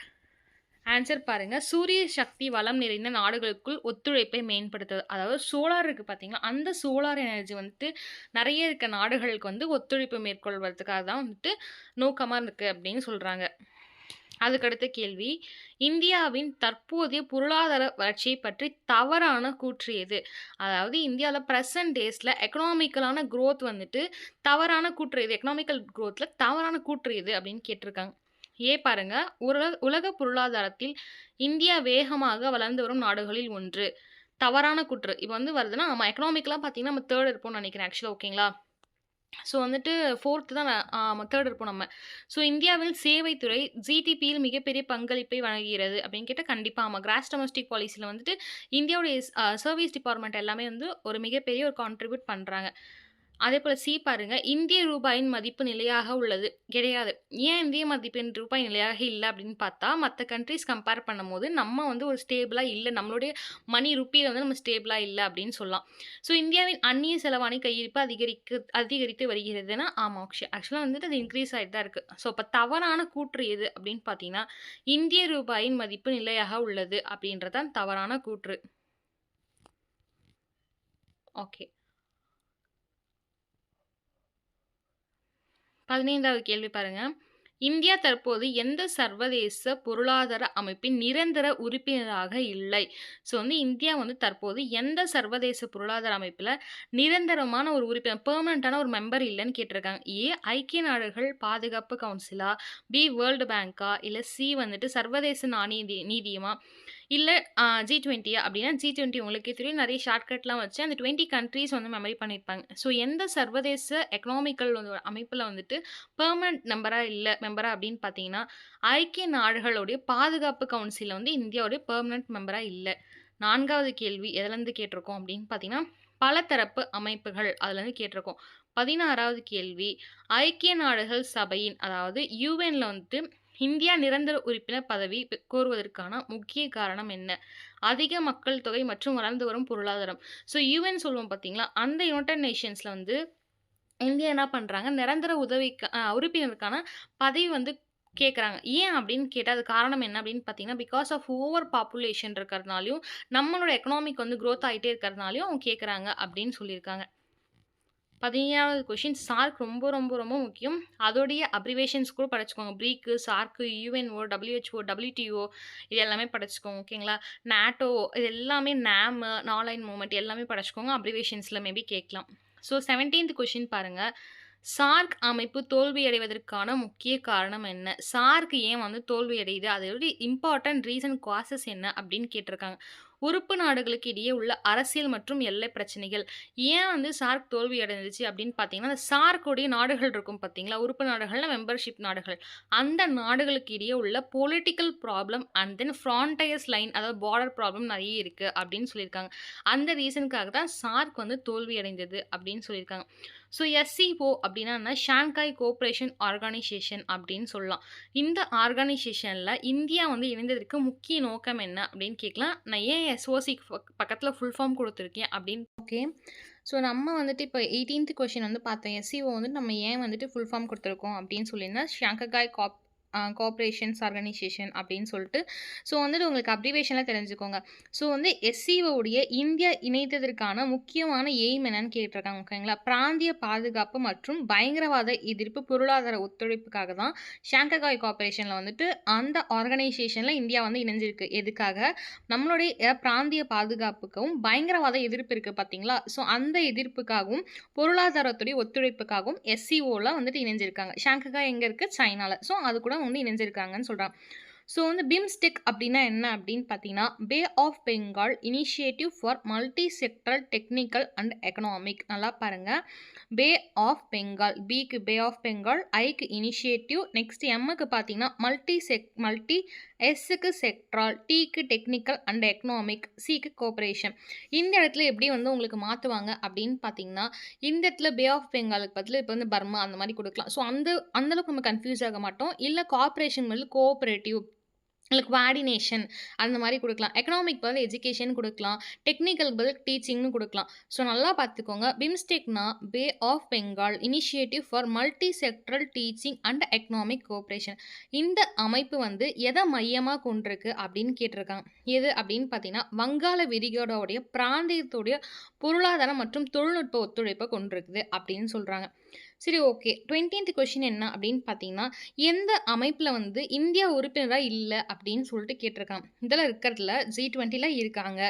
ஆன்சர் பாருங்க, சூரிய சக்தி வளம் நிறைந்த நாடுகளுக்குள் ஒத்துழைப்பை மேம்படுத்துது. அதாவது சோலார் இருக்குது பார்த்தீங்களா, அந்த சோலார் எனர்ஜி வந்துட்டு நிறைய இருக்க நாடுகளுக்கு வந்து ஒத்துழைப்பு மேற்கொள்வதற்காக தான் வந்துட்டு நோக்கமாக இருக்குது அப்படின்னு சொல்கிறாங்க. அதுக்கடுத்த கேள்வி, இந்தியாவின் தற்போதைய பொருளாதார வளர்ச்சியை பற்றி தவறான கூற்று எது? அதாவது இந்தியாவில் ப்ரெசன்ட் டேஸில் எக்கனாமிக்கலான க்ரோத் வந்துட்டு தவறான கூற்று எது? எக்கனாமிக்கல் க்ரோத்தில் தவறான கூற்று எது அப்படின்னு கேட்டிருக்காங்க. பாருங்க, உலக பொருளாதாரத்தில் இந்தியா வேகமாக வளர்ந்து வரும் நாடுகளில் ஒன்று. தவறான கூற்று இப்போ வந்து வருதுன்னா, நம்ம எக்கனாமிக்கலாக பார்த்தீங்கன்னா நம்ம தேர்ட் இருப்போம்னு நினைக்கிறேன் ஆக்சுவலாக. ஓகேங்களா? ஸோ வந்துட்டு ஃபோர்த்து தான் தேர்ட் இருப்போம் நம்ம. ஸோ இந்தியாவில் சேவைத்துறை ஜிடிபியில் மிகப்பெரிய பங்களிப்பை வழங்குகிறது அப்படின்னு கேட்டால் கண்டிப்பாக ஆமாம். கிராஸ் டொமஸ்டிக் பாலிசியில் வந்துட்டு இந்தியாவுடைய சர்வீஸ் டிபார்ட்மெண்ட் எல்லாமே வந்து ஒரு மிகப்பெரிய ஒரு கான்ட்ரிபியூட் பண்ணுறாங்க. அதேபோல சி பாருங்க, இந்திய ரூபாயின் மதிப்பு நிலையாக உள்ளது. கிடையாது. ஏன் இந்திய மதிப்பின் ரூபாய் நிலையாக இல்ல அப்படின்னு பார்த்தா, மத்த கண்ட்ரீஸ் கம்பேர் பண்ணும்போது நம்ம வந்து ஒரு ஸ்டேபிளா இல்ல. நம்மளுடைய மணி ருப்பியில வந்து நம்ம ஸ்டேபிளா இல்ல அப்படின்னு சொல்லலாம். ஸோ இந்தியாவின் அந்நிய செலவாணி கையிருப்பு அதிகரித்து வருகிறதுன்னா, ஆமா. ஆக்சுவலா வந்துட்டு அது இன்கிரீஸ் ஆயிட்டு தான் இருக்கு. ஸோ அப்ப தவறான கூற்று எது அப்படின்னு பார்த்தீங்கன்னா, இந்திய ரூபாயின் மதிப்பு நிலையாக உள்ளது அப்படின்றது தான் தவறான கூற்று. ஓகே. 15வது கேள்வி பாருங்க. இந்தியா தற்போது எந்த சர்வதேச பொருளாதார அமைப்பின் நிரந்தர உறுப்பினராக இல்லை? ஸோ வந்து இந்தியா வந்து தற்போது எந்த சர்வதேச பொருளாதார அமைப்பில நிரந்தரமான ஒரு உறுப்பினர் பெர்மனன்ட்டான ஒரு மெம்பர் இல்லன்னு கேட்டிருக்காங்க. ஏ ஐக்கிய நாடுகள் பாதுகாப்பு கவுன்சிலா? பி வேர்ல்டு பேங்கா? இல்ல சி வந்துட்டு சர்வதேச நாணய நீதியமா? இல்ல G20 அப்படின்னா G20 உங்களுக்கே தெரியும். நெறைய ஷார்ட்கட்லாம் வச்சு அந்த 20 கண்ட்ரீஸ் வந்து மெமரி பண்ணியிருப்பாங்க. ஸோ எந்த சர்வதேச எக்கனாமிக்கல் வந்து அமைப்புல வந்துட்டு பெர்மனன்ட் மெம்பரா அப்படின்னு பார்த்தீங்கன்னா, ஐக்கிய நாடுகளுடைய பாதுகாப்பு கவுன்சில்ல வந்து இந்தியாவுடைய பெர்மனன்ட் மெம்பரா இல்ல. 4வது கேள்வி எதுலருந்து கேட்டிருக்கோம் அப்படின்னு பார்த்தீங்கன்னா, பலதரப்பு அமைப்புகள் அதுலருந்து கேட்டிருக்கோம். 16வது கேள்வி ஐக்கிய நாடுகள் சபையின் அதாவது யுஎன்ல வந்துட்டு இந்தியா நிரந்தர உறுப்பினர் பதவி கோருவதற்கான முக்கிய காரணம் என்ன? அதிக மக்கள் தொகை மற்றும் வளர்ந்து வரும் பொருளாதாரம். ஸோ யுஎன் சொல்லுவோம் பார்த்தீங்களா, அந்த யுனைட்டட் நேஷன்ஸ்ல வந்து இந்தியா என்ன பண்றாங்க, நிரந்தர உறுப்பினருக்கான பதவி வந்து கேட்குறாங்க. ஏன் அப்படின்னு கேட்டா, அது காரணம் என்ன அப்படின்னு பார்த்தீங்கன்னா, பிகாஸ் ஆஃப் ஓவர் பாப்புலேஷன் இருக்கிறதுனாலயும், நம்மளோட எக்கனாமிக் வந்து குரோத் ஆயிட்டே இருக்கிறதுனாலயும் அவங்க கேட்குறாங்க அப்படின்னு சொல்லியிருக்காங்க. 17வது கொஸ்டின் சார்க் ரொம்ப ரொம்ப ரொம்ப முக்கியம். அதோடைய அப்ரிவேஷன்ஸ் கூட படிச்சுக்கோங்க. ப்ரீக்கு, சார்க்கு, யுஎன்ஓ, WHO, WTO இது எல்லாமே படிச்சுக்கோங்க. ஓகேங்களா? நாட்டோ இது எல்லாமே நாமு, நான் அலைன் மூவ்மெண்ட் எல்லாமே படிச்சுக்கோங்க. அப்ரிவேஷன்ஸ்ல மேபி கேட்கலாம். ஸோ 17th கொஸ்டின் பாருங்க. சார்க் அமைப்பு தோல்வியடைவதற்கான முக்கிய காரணம் என்ன? சார்க் ஏன் வந்து தோல்வியடையுது? அதோட இம்பார்ட்டன்ட் ரீசன் காசஸ் என்ன அப்படின்னு கேட்டிருக்காங்க. உறுப்பு நாடுகளுக்கு இடையே உள்ள அரசியல் மற்றும் எல்லை பிரச்சனைகள். ஏன் வந்து சார்க் தோல்வி அடைந்துச்சு அப்படின்னு பார்த்தீங்கன்னா, அந்த சார்க்குடைய நாடுகள் இருக்கும் பார்த்தீங்களா? உறுப்பு நாடுகள்ல மெம்பர்ஷிப் நாடுகள். அந்த நாடுகளுக்கு இடையே உள்ள political problem and then frontiers line அதாவது பார்டர் ப்ராப்ளம் நெறைய இருக்கு அப்படின்னு சொல்லியிருக்காங்க. அந்த ரீசனுக்காக தான் சார்க் வந்து தோல்வி அடைந்தது அப்படின்னு சொல்லியிருக்காங்க. ஸோ எஸ்சிஓ அப்படின்னா என்ன? ஷாங்காய் கோஆப்பரேஷன் ஆர்கனைசேஷன் அப்படின்னு சொல்லலாம். இந்த ஆர்கனைசேஷன்ல இந்தியா வந்து இணைந்ததற்கு முக்கிய நோக்கம் என்ன அப்படின்னு கேட்கலாம். நான் ஏன் எஸ்ஓசி பக்கத்துல ஃபுல் ஃபார்ம் குடுத்துருக்கேன் அப்படின்னு ஓகே. ஸோ நம்ம வந்துட்டு இப்போ 18th கொஸ்டின் வந்து பார்த்தோம். எஸ்சிஓ வந்துட்டு நம்ம ஏன் வந்துட்டு ஃபுல் ஃபார்ம் குடுத்துருக்கோம் அப்படின்னு சொல்லியிருந்தா, ஷாங்காய் கோஆப்பரேஷன்ஸ் ஆர்கனைசேஷன் அப்படின்னு சொல்லிட்டு. ஸோ வந்துட்டு உங்களுக்கு அப்ரிவேஷன்லாம் தெரிஞ்சுக்கோங்க. ஸோ வந்து எஸ்சிஓடைய இந்தியா இணைத்ததற்கான முக்கியமான எய்ம் என்னன்னு கேட்டிருக்காங்க. ஓகேங்களா? பிராந்திய பாதுகாப்பு மற்றும் பயங்கரவாத எதிர்ப்பு பொருளாதார ஒத்துழைப்புக்காக தான் ஷாங்காய் கோஆப்பரேஷன்ல வந்துட்டு அந்த ஆர்கனைசேஷன்ல இந்தியா வந்து இணைஞ்சிருக்கு. எதுக்காக? நம்மளுடைய பிராந்திய பாதுகாப்புக்கும் பயங்கரவாத எதிர்ப்பு இருக்கு பார்த்தீங்களா? ஸோ அந்த எதிர்ப்புக்காகவும் பொருளாதாரத்துடைய ஒத்துழைப்புக்காகவும் எஸ்சிஓல வந்துட்டு இணைஞ்சிருக்காங்க. ஷாங்காய் எங்க இருக்கு? சைனால. ஸோ அது கூட வந்து இணைஞ்சிருக்காங்கன்னு சொல்றாங்க. ஸோ வந்து பிம்ஸ்டெக் அப்படின்னா என்ன அப்படின்னு பார்த்தீங்கன்னா, bay of Bengal initiative for multi sectoral technical and economic. நல்லா பாருங்க. Bay of Bengal. பிக்கு பே ஆஃப் பெங்கால், ஐக்கு இனிஷியேட்டிவ், நெக்ஸ்ட் எம்முக்கு பார்த்தீங்கன்னா மல்டி, எஸ்ஸுக்கு செக்ட்ரால், டிக்கு டெக்னிக்கல் அண்ட் எக்கனாமிக், சிக்கு கோஆப்பரேஷன். இந்த இடத்துல எப்படி வந்து உங்களுக்கு மாற்றுவாங்க அப்படின்னு பார்த்தீங்கன்னா, இந்த இடத்துல பே ஆஃப் பெங்காலுக்கு பதில் இப்போ வந்து பர்மா அந்த மாதிரி கொடுக்கலாம். ஸோ அந்தளவுக்கு நம்ம கன்ஃபியூஸ் ஆக மாட்டோம். இல்லை கோஆப்பரேஷன் பதில் கோஆப்பரேட்டிவ் இல்ல குவாடினேஷன் அந்த மாரி குடுக்கலாம். எக்கனாமிக் பதில் எஜுகேஷன் குடுக்கலாம். டெக்னிக்கல் பதில் டீச்சிங்னு குடுக்கலாம். ஸோ நல்லா பார்த்துக்கோங்க. பிம்ஸ்டெக்னா bay of Bengal initiative for multi sectoral teaching and economic cooperation. இந்த அமைப்பு வந்து எதை மையமா கொண்டிருக்கு அப்படின்னு கேட்டிருக்காங்க. எது அப்படின்னு பார்த்தீங்கன்னா, வங்காள விரிகுடாவுடைய பிராந்தியத்துடைய பொருளாதாரம் மற்றும் தொழில்நுட்ப ஒத்துழைப்பை கொண்டிருக்குது அப்படின்னு சொல்றாங்க. சரி ஓகே. 20th கொஸ்டின் என்ன அப்படின்னு பார்த்தீங்கன்னா, எந்த அமைப்புல வந்து இந்தியா உறுப்பினரா இல்ல அப்படின்னு சொல்லிட்டு கேட்டிருக்காங்க. இதுல இருக்கிறதுல G20ல இருக்காங்க,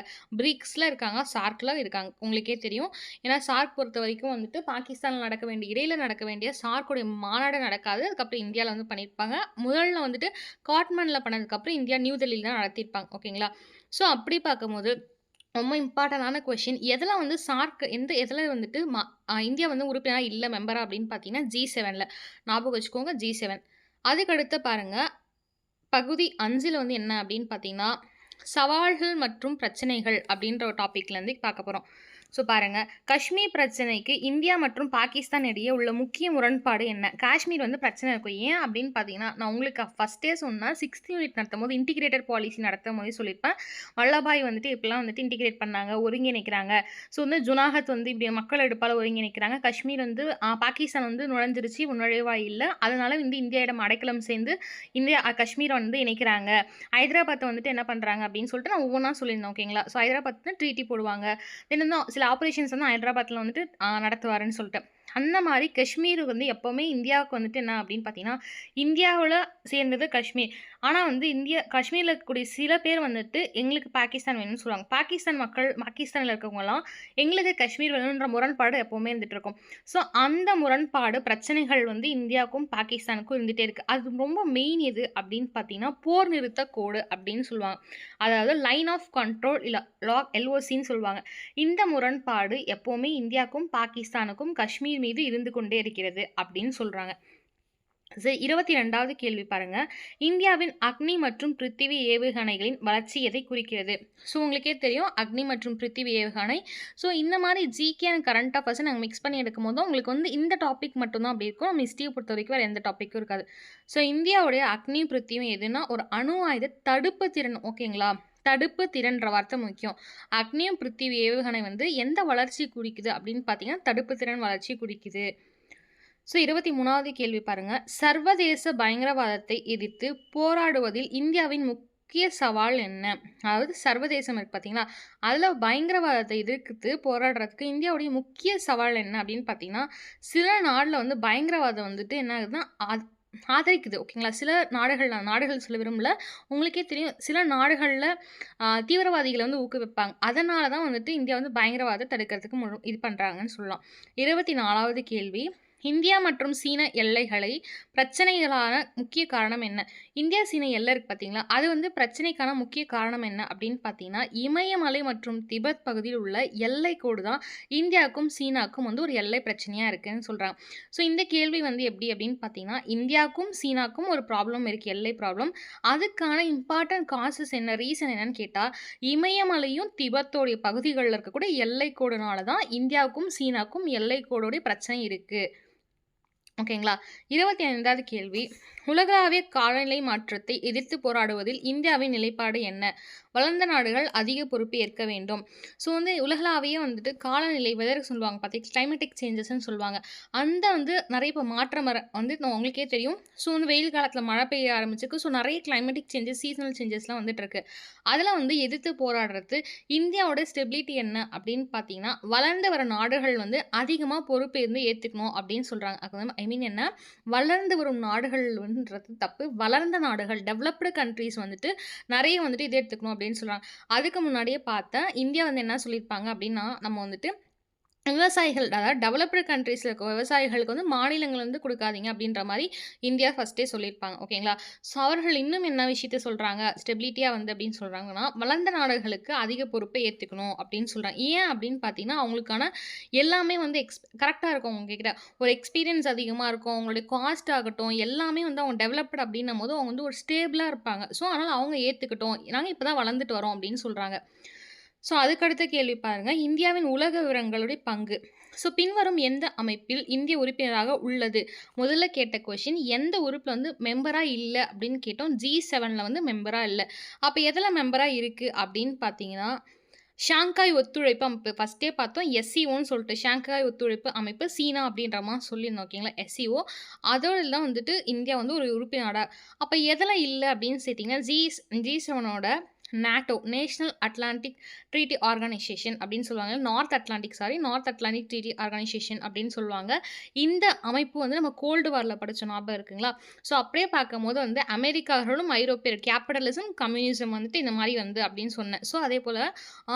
பிரிக்ஸ்ல இருக்காங்க, சார்க்ல இருக்காங்க. உங்களுக்கே தெரியும். ஏன்னா சார்க் பொறுத்தவரைக்கும் வந்துட்டு பாகிஸ்தான்ல இடையில நடக்க வேண்டிய சார்க்குடைய மாநாடு நடக்காது. அதுக்கப்புறம் இந்தியால வந்து பண்ணியிருப்பாங்க. முதல்ல வந்துட்டு காட்மண்ட்ல பண்ணதுக்கப்புறம் இந்தியா நியூ டெல்லியில தான் நடத்தியிருப்பாங்க. ஓகேங்களா? ஸோ அப்படி பார்க்கும்போது ரொம்ப இம்பார்ட்டன்டான கொஸ்டின். எதெல்லாம் வந்து எதில வந்துட்டு இந்தியா வந்து உறுப்பினரா இல்ல மெம்பரா அப்படின்னு பார்த்தீங்கன்னா, G7ல. ஞாபகம் வச்சுக்கோங்க G7. அதுக்கடுத்து பாருங்க, பகுதி 5ல வந்து என்ன அப்படின்னு பார்த்தீங்கன்னா, சவால்கள் மற்றும் பிரச்சனைகள் அப்படின்ற ஒரு டாபிக்லேருந்து பார்க்க போறோம். ஸோ பாருங்க, காஷ்மீர் பிரச்சனைக்கு இந்தியா மற்றும் பாகிஸ்தான் இடையே உள்ள முக்கிய முரண்பாடு என்ன? காஷ்மீர் வந்து பிரச்சனை இருக்கும். ஏன் அப்படின்னு பார்த்தீங்கன்னா, நான் உங்களுக்கு ஃபர்ஸ்ட்டே சொன்னேன். 6த் யூனிட் நடத்தும்போது இன்டிகிரேட்டட் பாலிசி நடத்தும்போதே சொல்லியிருப்பேன். வல்லபாய் வந்துட்டு இப்படிலாம் வந்துட்டு இன்டிகிரேட் பண்ணாங்க, ஒருங்கிணைக்கிறாங்க. ஸோ வந்து ஜுனாகத் வந்து இப்படி மக்கள் எடுப்பால ஒருங்கிணைக்கிறாங்க. காஷ்மீர் வந்து பாகிஸ்தான் வந்து நுழைஞ்சிருச்சு, நுழைவா இல்ல. அதனால வந்து இந்தியாவிடம் அடைக்கலம் சேர்ந்து இந்தியா காஷ்மீரை வந்து இணைக்கிறாங்க. ஹைதராபாத்தை வந்துட்டு என்ன பண்ணுறாங்க அப்படின்னு சொல்லிட்டு நான் ஒவ்வொன்றா சொல்லியிருந்தேன். ஓகேங்களா? ஸோ ஹைதராபாத் ட்ரீட்டி போடுவாங்க. தென் வந்து சில ஆப்பரேஷன்ஸ் வந்து ஹைதராபாத்தில் வந்துட்டு நடத்துவாருன்னு சொல்லிட்டு அந்த மாதிரி காஷ்மீர் வந்து எப்போவுமே இந்தியாவுக்கு வந்துட்டு என்ன அப்படின்னு பார்த்தீங்கன்னா இந்தியாவில் சேர்ந்தது காஷ்மீர். ஆனால் வந்து காஷ்மீரில் இருக்கக்கூடிய சில பேர் வந்துட்டு எங்களுக்கு பாகிஸ்தான் வேணும்னு சொல்லுவாங்க. பாகிஸ்தான் மக்கள் பாகிஸ்தானில் இருக்கவங்கலாம் எங்களுக்கு காஷ்மீர் வேணுன்ற முரண்பாடு எப்போவுமே இருந்துகிட்டு இருக்கும். ஸோ அந்த முரண்பாடு பிரச்சனைகள் வந்து இந்தியாவுக்கும் பாகிஸ்தானுக்கும் இருந்துகிட்டே இருக்குது. அது ரொம்ப மெயின் எது அப்படின்னு பார்த்தீங்கன்னா போர் நிறுத்த கோடு அப்படின்னு சொல்லுவாங்க. அதாவது லைன் ஆஃப் கண்ட்ரோல் இல்லை எல்ஓசின்னு சொல்லுவாங்க. இந்த முரண்பாடு எப்போவுமே இந்தியாவுக்கும் பாகிஸ்தானுக்கும் காஷ்மீர் மீது இருந்து கொண்டே இருக்கிறது அப்படின்னு சொல்கிறாங்க. 22வது கேள்வி பாருங்க. இந்தியாவின் அக்னி மற்றும் பிருத்திவி ஏவுகணைகளின் வளர்ச்சி எதை குறிக்கிறது? ஸோ உங்களுக்கே தெரியும் அக்னி மற்றும் பிருத்திவி ஏவுகணை. ஸோ இந்த மாதிரி ஜிகே அண்ட் கரண்ட் அஃபேர்ஸ் நாங்கள் மிக்ஸ் பண்ணி எடுக்கும் போது உங்களுக்கு வந்து இந்த டாபிக் மட்டும்தான் அப்படி இருக்கும். நம்ம ஹிஸ்ட்ரியை பொறுத்த வரைக்கும் வேறு எந்த டாப்பிக்கும் இருக்காது. ஸோ இந்தியாவுடைய அக்னி பிருத்திவி எதுனா ஒரு அணு ஆயுத தடுப்பு திறன். ஓகேங்களா? தடுப்பு திறன்ற வார்த்தை முக்கியம். அக்னியும் பிருத்திவி ஏவுகணை வந்து எந்த வளர்ச்சி குறிக்குது அப்படின்னு பார்த்தீங்கன்னா தடுப்பு திறன் வளர்ச்சி குறிக்குது. ஸோ 23வது கேள்வி பாருங்க. சர்வதேச பயங்கரவாதத்தை எதிர்த்து போராடுவதில் இந்தியாவின் முக்கிய சவால் என்ன? அதாவது சர்வதேசம் இருக்கு பார்த்தீங்களா, அதில் பயங்கரவாதத்தை எதிர்த்து போராடுறதுக்கு இந்தியாவுடைய முக்கிய சவால் என்ன அப்படின்னு பார்த்தீங்கன்னா சில நாட்டில் வந்து பயங்கரவாதம் வந்துட்டு என்ன ஆகுதுன்னா ஆதரிக்குது. ஓகேங்களா? சில நாடுகள் சொல்ல விரும்பல. உங்களுக்கே தெரியும் சில நாடுகளில் தீவிரவாதிகளை வந்து ஊக்குவிப்பாங்க. அதனால தான் வந்துட்டு இந்தியா வந்து பயங்கரவாதத்தை தடுக்கிறதுக்கு இது பண்ணுறாங்கன்னு சொல்லலாம். 24வது கேள்வி. இந்தியா மற்றும் சீன எல்லைகளை பிரச்சனைகளான முக்கிய காரணம் என்ன? இந்தியா சீன எல்லை இருக்குது பார்த்தீங்களா, அது வந்து பிரச்சனைக்கான முக்கிய காரணம் என்ன அப்படின்னு பார்த்தீங்கன்னா இமயமலை மற்றும் திபெத் பகுதியில் உள்ள எல்லை கோடு தான் இந்தியாவுக்கும் சீனாவுக்கும் வந்து ஒரு எல்லை பிரச்சனையாக இருக்குதுன்னு சொல்கிறாங்க. ஸோ இந்த கேள்வி வந்து எப்படி அப்படின்னு பார்த்தீங்கன்னா இந்தியாவுக்கும் சீனாவுக்கும் ஒரு ப்ராப்ளம் இருக்குது, எல்லை ப்ராப்ளம். அதுக்கான இம்பார்ட்டன்ட் காசஸ் என்ன, ரீசன் என்னன்னு கேட்டால் இமயமலையும் திபெத்தோடைய பகுதிகளில் இருக்கக்கூடிய எல்லை கோடுனால தான் இந்தியாவுக்கும் சீனாவுக்கும் எல்லை கோடோடைய பிரச்சனை இருக்குது. ஓகேங்களா? 25வது கேள்வி. உலகளாவிய காலநிலை மாற்றத்தை எதிர்த்து போராடுவதில் இந்தியாவின் நிலைப்பாடு என்ன? வளர்ந்த நாடுகள் அதிக பொறுப்பு ஏற்க வேண்டும். ஸோ வந்து உலகளாவிய வந்துட்டு காலநிலை வெதர் சொல்லுவாங்க பார்த்தீங்க, கிளைமேட்டிக் சேஞ்சஸ்ன்னு சொல்லுவாங்க. அந்த வந்து நிறைய இப்போ மாற்றம் வந்து உங்களுக்கே தெரியும். ஸோ வந்து வெயில் காலத்தில் மழை பெய்ய ஆரம்பிச்சிருக்கு. ஸோ நிறைய கிளைமேட்டிக் சேஞ்சஸ், சீசனல் சேஞ்சஸ்லாம் வந்துட்டு இருக்கு. அதில் வந்து எதிர்த்து போராடுறது இந்தியாவோட ஸ்டெபிலிட்டி என்ன அப்படின்னு பார்த்தீங்கன்னா வளர்ந்து வர நாடுகள் வந்து அதிகமாக பொறுப்பேற்று ஏற்றுக்கணும் அப்படின்னு சொல்கிறாங்க. அது என்ன, வளர்ந்து வரும் நாடுகள்ன்றது தப்பு. வளர்ந்த நாடுகள் டெவலப்டு கண்ட்ரீஸ் வந்துட்டு நிறைய வந்துட்டு இதை எடுத்துக்கணும் அப்படின்னு சொல்கிறாங்க. அதுக்கு முன்னாடியே பார்த்தேன் இந்தியா வந்து என்ன சொல்லியிருப்பாங்க அப்படின்னா நம்ம வந்துட்டு விவசாயிகள், அதாவது டெவலப்டு கண்ட்ரீஸில் இருக்க விவசாயிகளுக்கு வந்து மாநிலங்கள் வந்து கொடுக்காதீங்க அப்படின்ற மாதிரி இந்தியா ஃபஸ்ட்டே சொல்லியிருப்பாங்க. ஓகேங்களா? ஸோ அவர்கள் இன்னும் என்ன விஷயத்த சொல்கிறாங்க ஸ்டெபிலிட்டியாக வந்து அப்படின்னு சொல்கிறாங்கன்னா வளர்ந்த நாடுகளுக்கு அதிக பொறுப்பை ஏற்றுக்கணும் அப்படின்னு சொல்கிறாங்க. ஏன் அப்படின்னு பார்த்தீங்கன்னா அவங்களுக்கான எல்லாமே வந்து கரெக்டாக இருக்கும். உங்ககிட்ட ஒரு எக்ஸ்பீரியன்ஸ் அதிகமாக இருக்கும், அவங்களுடைய காஸ்ட் ஆகட்டும் எல்லாமே வந்து அவங்க டெவலப்டு அப்படின்னும் போது அவங்க வந்து ஒரு ஸ்டேபிளாக இருப்பாங்க. ஸோ அதனால் அவங்க ஏற்றுக்கட்டும், நாங்கள் இப்போ தான் வளர்ந்துட்டு வரோம் அப்படின்னு சொல்கிறாங்க. ஸோ அதுக்கடுத்த கேள்வி பாருங்கள். இந்தியாவின் உலக விவரங்களுடைய பங்கு. ஸோ பின்வரும் எந்த அமைப்பில் இந்திய உறுப்பினராக உள்ளது? முதல்ல கேட்ட கொஷின் எந்த உறுப்பில் வந்து மெம்பராக இல்லை அப்படின்னு கேட்டோம். G7 வந்து மெம்பராக இல்லை. அப்போ எதில் மெம்பராக இருக்குது அப்படின்னு பார்த்தீங்கன்னா ஷாங்காய் ஒத்துழைப்பு அமைப்பு. ஃபஸ்ட்டே பார்த்தோம் SCOன்னு சொல்லிட்டு ஷாங்காய் ஒத்துழைப்பு அமைப்பு சீனா அப்படின்ற மாதிரி சொல்லியிருந்தோம். ஓகேங்களா? SCO அதோட தான் வந்துட்டு இந்தியா வந்து ஒரு உறுப்பினராக. அப்போ எதில் இல்லை அப்படின்னு கேட்டிங்கன்னா G7ஓட NATO, national Atlantic treaty organisation அப்படின்னு சொல்லுவாங்க. நார்த் அட்லாண்டிக் ட்ரீட்டி ஆர்கனைசேஷன் அப்படின்னு சொல்லுவாங்க. இந்த அமைப்பு வந்து நம்ம கோல்டு வாரில் படித்த ஞாபகம் இருக்குங்களா? ஸோ அப்படியே பார்க்கும்போது வந்து அமெரிக்கார்களும் ஐரோப்பியர் கேபிட்டலிசம் கம்யூனிசம் வந்துட்டு இந்த மாதிரி வந்து அப்படின்னு சொன்னேன். ஸோ அதே போல்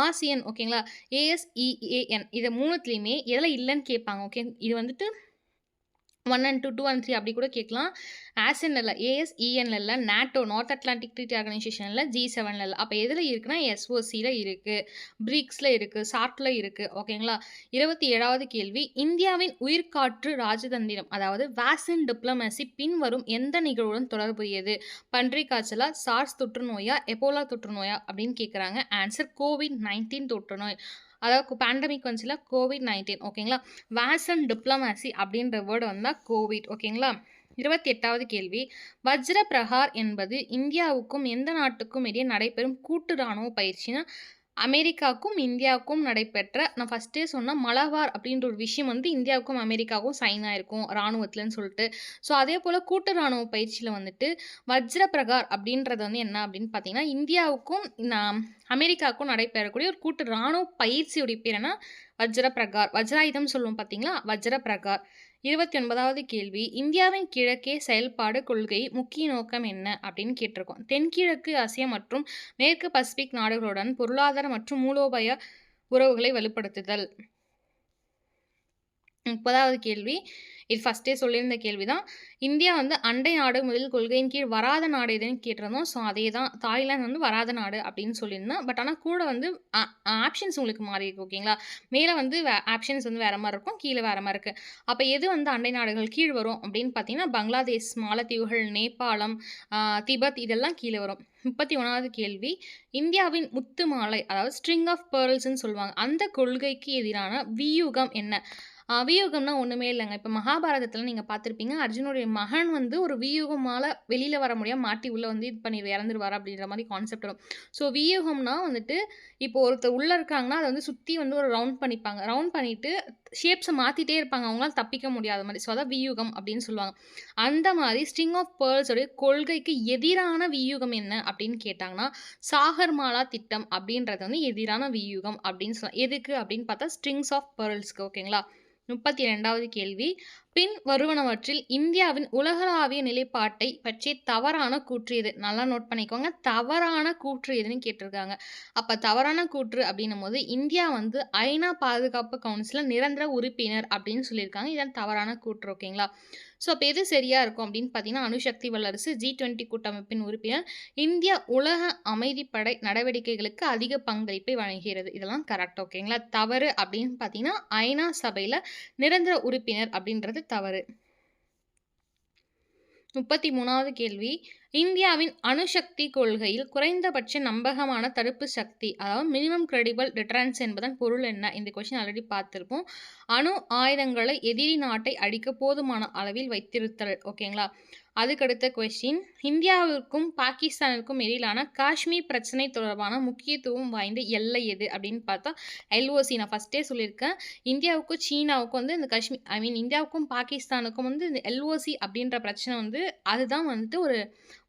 ஆசியன், ஓகேங்களா, ASEAN இதை மூணுத்துலேயுமே எதில் இல்லைன்னு கேட்பாங்க. ஓகே, இது வந்துட்டு 1 and 2, 2 and 3 அப்படி கூட கேட்கலாம். ASEAN இல்லை, ASEAN இல்லை, நாட்டோ நார்த் அட்லாண்டிக் ட்ரீட்டி ஆர்கனைசேஷனில், G7 இல்லை. அப்போ எதில் இருக்குன்னா SOCயில் இருக்குது, பிரிக்ஸில் இருக்குது, சார்க்கில் இருக்குது. ஓகேங்களா? 27வது கேள்வி. இந்தியாவின் உயிர்காற்று ராஜதந்திரம் அதாவது வேக்சின் டிப்ளமசி பின்வரும் எந்த நிகழ்வுடன் தொடர்புடையது? பன்றி காய்ச்சலா, சார்ஸ் தொற்று நோயா, எபோலா தொற்று நோயா அப்படின்னு கேட்குறாங்க. ஆன்சர் COVID-19 தொற்று நோய். அதாவது பேண்டமிக் வந்துச்சுல COVID-19 ஓகேங்களா. வேக்சின் டிப்ளமசி அப்படின்ற வேர்டு வந்தால் கோவிட் ஓகேங்களா. 28வது கேள்வி, வஜ்ர பிரஹார் என்பது இந்தியாவுக்கும் எந்த நாட்டுக்கும் இடையே நடைபெறும் கூட்டு ராணுவ பயிற்சினா அமெரிக்காவுக்கும் இந்தியாவுக்கும் நடைபெற்ற, நான் ஃபஸ்ட்டே சொன்ன மலபார் அப்படின்ற ஒரு விஷயம் வந்து இந்தியாவுக்கும் அமெரிக்காவுக்கும் சைன் ஆயிருக்கும் ராணுவத்துலன்னு சொல்லிட்டு. ஸோ அதே போல் கூட்டு ராணுவ பயிற்சியில் வந்துட்டு வஜ்ர பிரகார் அப்படின்றது வந்து என்ன அப்படின்னு பார்த்தீங்கன்னா, இந்தியாவுக்கும் அமெரிக்காவுக்கும் நடைபெறக்கூடிய ஒரு கூட்டு ராணுவ பயிற்சியுடைய பேர் என்ன, வஜ்ர பிரகார். வஜ்ராயுதம் சொல்லுவோம் பார்த்தீங்களா, வஜ்ர பிரகார். 29வது கேள்வி, இந்தியாவின் கிழக்கே செயல்பாடு கொள்கை முக்கிய நோக்கம் என்ன அப்படின்னு கேட்டிருக்கோம். தென்கிழக்கு ஆசியா மற்றும் மேற்கு பசிபிக் நாடுகளுடன் பொருளாதார மற்றும் மூலோபாய உறவுகளை வலுப்படுத்துதல். 30வது கேள்வி, இது ஃபஸ்ட்டே சொல்லியிருந்த கேள்வி தான். இந்தியா வந்து அண்டை நாடு முதலில் கொள்கையின் கீழ் வராத நாடு எதுன்னு கேட்டிருந்தோம். ஸோ அதே தான், தாய்லாந்து வந்து வராத நாடு அப்படின்னு சொல்லியிருந்தேன். பட் ஆனால் கூட வந்து ஆப்ஷன்ஸ் உங்களுக்கு மாறி இருக்கு ஓகேங்களா. மேலே வந்து ஆப்ஷன்ஸ் வந்து வேறு மாதிரி இருக்கும், கீழே வேறு மாதிரி இருக்குது. அப்போ எது வந்து அண்டை நாடுகள் கீழ் வரும் அப்படின்னு பார்த்தீங்கன்னா, பங்களாதேஷ், மாலத்தீவுகள், நேபாளம், திபெத் இதெல்லாம் கீழே வரும். 31வது கேள்வி, இந்தியாவின் முத்து மாலை அதாவது ஸ்ட்ரிங் ஆஃப் பேர்ல்ஸ்ன்னு சொல்லுவாங்க, அந்த கொள்கைக்கு எதிரான வியூகம் என்ன? வியூகம்னா ஒன்றுமே இல்லைங்க. இப்போ மகாபாரதத்தில் நீங்கள் பார்த்துருப்பீங்க, அர்ஜுனுடைய மகன் வந்து ஒரு வியூகமால் வெளியில் வர முடியாமல் மாட்டி உள்ளே வந்து இது பண்ணி இறந்துருவார் அப்படின்ற மாதிரி கான்செப்ட் வரும். ஸோ வியூகம்னா வந்துட்டு இப்போ ஒருத்தர் உள்ளே இருக்காங்கன்னா அதை வந்து சுற்றி வந்து ஒரு ரவுண்ட் பண்ணிப்பாங்க, ரவுண்ட் பண்ணிவிட்டு ஷேப்ஸை மாற்றிட்டே இருப்பாங்க, அவங்களால தப்பிக்க முடியாத மாதிரி. ஸோ அதான் வியூகம் அப்படின்னு சொல்லுவாங்க. அந்த மாதிரி ஸ்ட்ரிங் ஆஃப் பேர்ல்ஸோடைய கொள்கைக்கு எதிரான வியூகம் என்ன அப்படின்னு கேட்டாங்கன்னா, சாகர்மாலா திட்டம் அப்படின்றது வந்து எதிரான வியூகம் அப்படின்னு சொல்லலாம். எதுக்கு அப்படின்னு பார்த்தா ஸ்ட்ரிங்ஸ் ஆஃப் பேர்ல்ஸ்க்கு ஓகேங்களா. 32வது கேள்வி, பின் வருவனவற்றில் இந்தியாவின் உலகளாவிய நிலைப்பாட்டை பற்றிய தவறான கூற்று எது? நல்லா நோட் பண்ணிக்கோங்க, தவறான கூற்று எதுன்னு கேட்டிருக்காங்க. அப்போ தவறான கூற்று அப்படின்னும் போது இந்தியா வந்து ஐநா பாதுகாப்பு கவுன்சிலில் நிரந்தர உறுப்பினர் அப்படின்னு சொல்லியிருக்காங்க. இதான் தவறான கூற்று ஓகேங்களா. ஸோ அப்போ எது சரியாக இருக்கும் அப்படின்னு பார்த்தீங்கன்னா, அணுசக்தி வல்லரசு, G20 கூட்டமைப்பின் உறுப்பினர், இந்தியா உலக அமைதிப்படை நடவடிக்கைகளுக்கு அதிக பங்களிப்பை வழங்குகிறது. இதெல்லாம் கரெக்ட் ஓகேங்களா. தவறு அப்படின்னு பார்த்தீங்கன்னா, ஐநா சபையில் நிரந்தர உறுப்பினர் அப்படின்றது தவறு. 33வது கேள்வி, இந்தியாவின் அணுசக்தி கொள்கையில் குறைந்தபட்ச நம்பகமான தடுப்பு சக்தி அதாவது மினிமம் கிரெடிபிள் டிட்டரன்ஸ் என்பதன் பொருள் என்ன? இந்த கொஸ்டின் ஆல்ரெடி பார்த்துருப்போம். அணு ஆயுதங்களை எதிரி நாட்டை அழிக்க போதுமான அளவில் வைத்திருத்தல் ஓகேங்களா. அதுக்கடுத்த கொஸ்டின், இந்தியாவிற்கும் பாகிஸ்தானுக்கும் இடையிலான காஷ்மீர் பிரச்சனை தொடர்பான முக்கியத்துவம் வாய்ந்த எல்லை எது அப்படின்னு பார்த்தா LOC. நான் ஃபஸ்ட்டே சொல்லியிருக்கேன், இந்தியாவுக்கும் சீனாவுக்கும் வந்து இந்த காஷ்மீர் இந்தியாவுக்கும் பாகிஸ்தானுக்கும் வந்து இந்த LOC அப்படின்ற பிரச்சனை வந்து அதுதான் வந்துட்டு ஒரு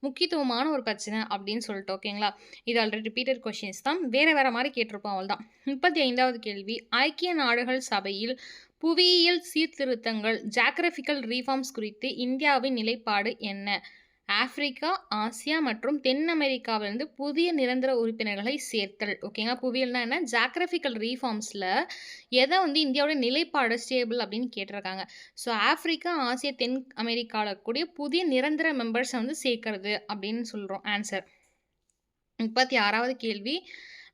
முக்கியத்துவமான ஒரு பிரச்சனை அப்படின்னு சொல்லிட்டு ஓகேங்களா. இது ஆல்ரெடி ரிப்பீட்டட் கொஸ்டின்ஸ் தான், வேறு மாதிரி கேட்டிருப்போம் அவ்வளோதான். 35வது கேள்வி, ஐக்கிய நாடுகள் சபையில் புவியியல் சீர்திருத்தங்கள் ஜாகிரபிக்கல் ரீஃபார்ம்ஸ் குறித்து இந்தியாவின் நிலைப்பாடு என்ன? ஆப்பிரிக்கா, ஆசியா மற்றும் தென் அமெரிக்காவிலிருந்து புதிய நிரந்தர உறுப்பினர்களை சேர்த்தல் ஓகேங்களா. புவியியல்னா என்ன, ஜாகிரபிக்கல் ரீஃபார்ம்ஸில் எதை வந்து இந்தியாவோட நிலைப்பாடு ஸ்டேபிள் அப்படின்னு கேட்டிருக்காங்க. ஸோ ஆப்பிரிக்கா, ஆசியா, தென் அமெரிக்காவில் கூடிய புதிய நிரந்தர மெம்பர்ஸை வந்து சேர்க்கறது அப்படின்னு சொல்கிறோம் ஆன்சர். 36வது கேள்வி,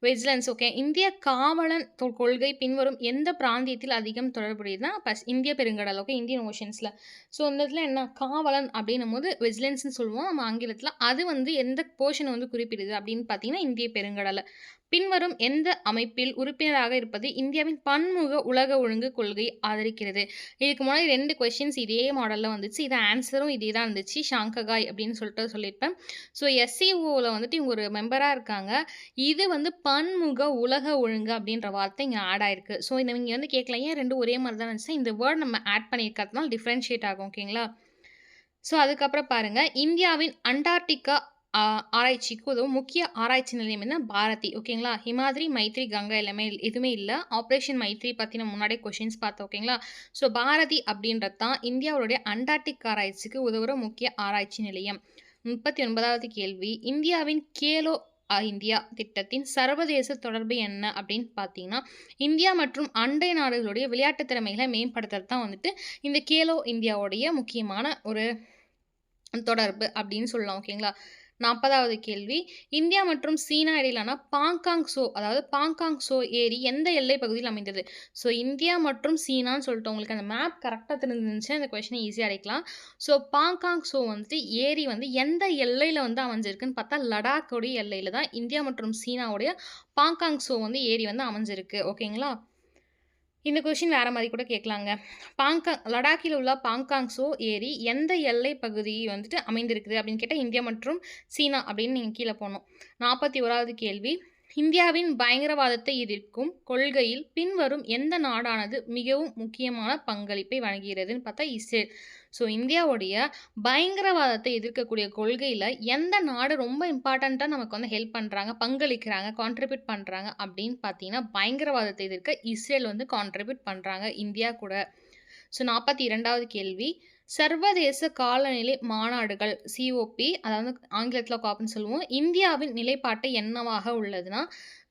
விஜிலன்ஸ் ஓகே. இந்திய காவலன் கொள்கை பின்வரும் எந்த பிராந்தியத்தில் அதிகம் தொடர்புடையதுன்னா இந்திய பெருங்கடல் ஓகே, இந்தியன் ஓஷன்ஸில். ஸோ இந்த இடத்துல என்ன காவலன் அப்படின்னும் போது விஜிலன்ஸ்னு சொல்லுவோம் நம்ம ஆங்கிலத்தில். அது வந்து எந்த போர்ஷன் வந்து குறிப்பிடுது அப்படின்னு பார்த்தீங்கன்னா இந்திய பெருங்கடலை. பின்வரும் எந்த அமைப்பில் உறுப்பினராக இருப்பது இந்தியாவின் பன்முக உலக ஒழுங்கு கொள்கை ஆதரிக்கிறது? இதுக்கு முன்னாடி 2 கொஸ்டின்ஸ் இதே மாடலில் வந்துச்சு, இது ஆன்சரும் இதே தான் இருந்துச்சு, ஷாங்ககாய் அப்படின்னு சொல்லிட்டு சொல்லியிருப்பேன். ஸோ SCOவில் வந்துட்டு இவங்க ஒரு மெம்பராக இருக்காங்க. இது வந்து பன்முக உலக ஒழுங்கு அப்படின்ற வார்த்தை இங்கே ஆட் ஆயிருக்கு. ஸோ இந்த நீங்கள் வந்து கேட்கலாம், ஏன் 2 ஒரே மாதிரி தான் இருந்துச்சு, இந்த வேர்ட் நம்ம ஆட் பண்ணியிருக்கிறதுனால டிஃப்ரென்ஷியேட் ஆகும் ஓகேங்களா. ஸோ அதுக்கப்புறம் பாருங்கள், இந்தியாவின் அண்டார்டிகா ஆராய்ச்சிக்கு உதவும் முக்கிய ஆராய்ச்சி நிலையம் என்ன? பாரதி ஓகேங்களா. ஹிமாத்ரி, மைத்ரி, கங்கா எல்லாமே எதுவுமே இல்லை. ஆப்ரேஷன் மைத்ரி பற்றி நம்ம முன்னாடியே கொஷின்ஸ் பார்த்தோம் ஓகேங்களா. ஸோ பாரதி அப்படின்றது தான் இந்தியாவுடைய அண்டார்டிக் ஆராய்ச்சிக்கு உதவுற முக்கிய ஆராய்ச்சி நிலையம். 39வது கேள்வி, இந்தியாவின் கேலோ இந்தியா திட்டத்தின் சர்வதேச தொடர்பு என்ன அப்படின்னு பார்த்தீங்கன்னா, இந்தியா மற்றும் அண்டை நாடுகளுடைய விளையாட்டு திறமைகளை மேம்படுத்துறது தான் வந்துட்டு இந்த கேலோ இந்தியாவுடைய முக்கியமான ஒரு தொடர்பு அப்படின்னு சொல்லலாம் ஓகேங்களா. 40வது கேள்வி, இந்தியா மற்றும் சீனா இடையிலான பாங்காங் ஸோ அதாவது பாங்காங் ஸோ ஏரி எந்த எல்லை பகுதியில் அமைந்தது? ஸோ இந்தியா மற்றும் சீனான்னு சொல்லிட்டு உங்களுக்கு அந்த மேப் கரெக்ட்டா தெரிஞ்சிருந்துச்சுன்னா இந்த கொஸ்டினை ஈஸியா அடைக்கலாம். ஸோ பாங்காங் ஸோ வந்துட்டு ஏரி வந்து எந்த எல்லையில வந்து அமைஞ்சிருக்குன்னு பார்த்தா, லடாக்கோடைய எல்லையில தான் இந்தியா மற்றும் சீனாவுடைய பாங்காங் ஸோ வந்து ஏரி வந்து அமைஞ்சிருக்கு. ஓகேங்களா? இந்த கொஸ்டின் வேற மாரி கூட கேட்கலாங்க. லடாக்கில் உள்ள பாங்காங் ஸோ ஏரி எந்த எல்லை பகுதி வந்துட்டு அமைந்திருக்குது அப்படின்னு கேட்டா, இந்தியா மற்றும் சீனா அப்படின்னு நீங்க கீழ போடணும். 41வது கேள்வி, இந்தியாவின் பயங்கரவாதத்தை எதிர்க்கும் கொள்கையில் பின்வரும் எந்த நாடானது மிகவும் முக்கியமான பங்களிப்பை வழங்குகிறதுன்னு பார்த்தா இஸ்ரேல். ஸோ இந்தியாவுடைய பயங்கரவாதத்தை எதிர்க்கக்கூடிய கொள்கையில எந்த நாடு ரொம்ப இம்பார்ட்டன்ட்டா நமக்கு வந்து ஹெல்ப் பண்றாங்க, பங்களிக்கிறாங்க, கான்ட்ரிபியூட் பண்றாங்க அப்படின்னு பார்த்தீங்கன்னா, பயங்கரவாதத்தை எதிர்க்க இஸ்ரேல் வந்து கான்ட்ரிபியூட் பண்றாங்க இந்தியா கூட. ஸோ 42வது கேள்வி, சர்வதேச காலநிலை மாநாடுகள் COP அதாவது ஆங்கிலத்தில காப்ன்னு சொல்லுவோம். இந்தியாவின் நிலைப்பாட்டு என்னவாக உள்ளதுன்னா,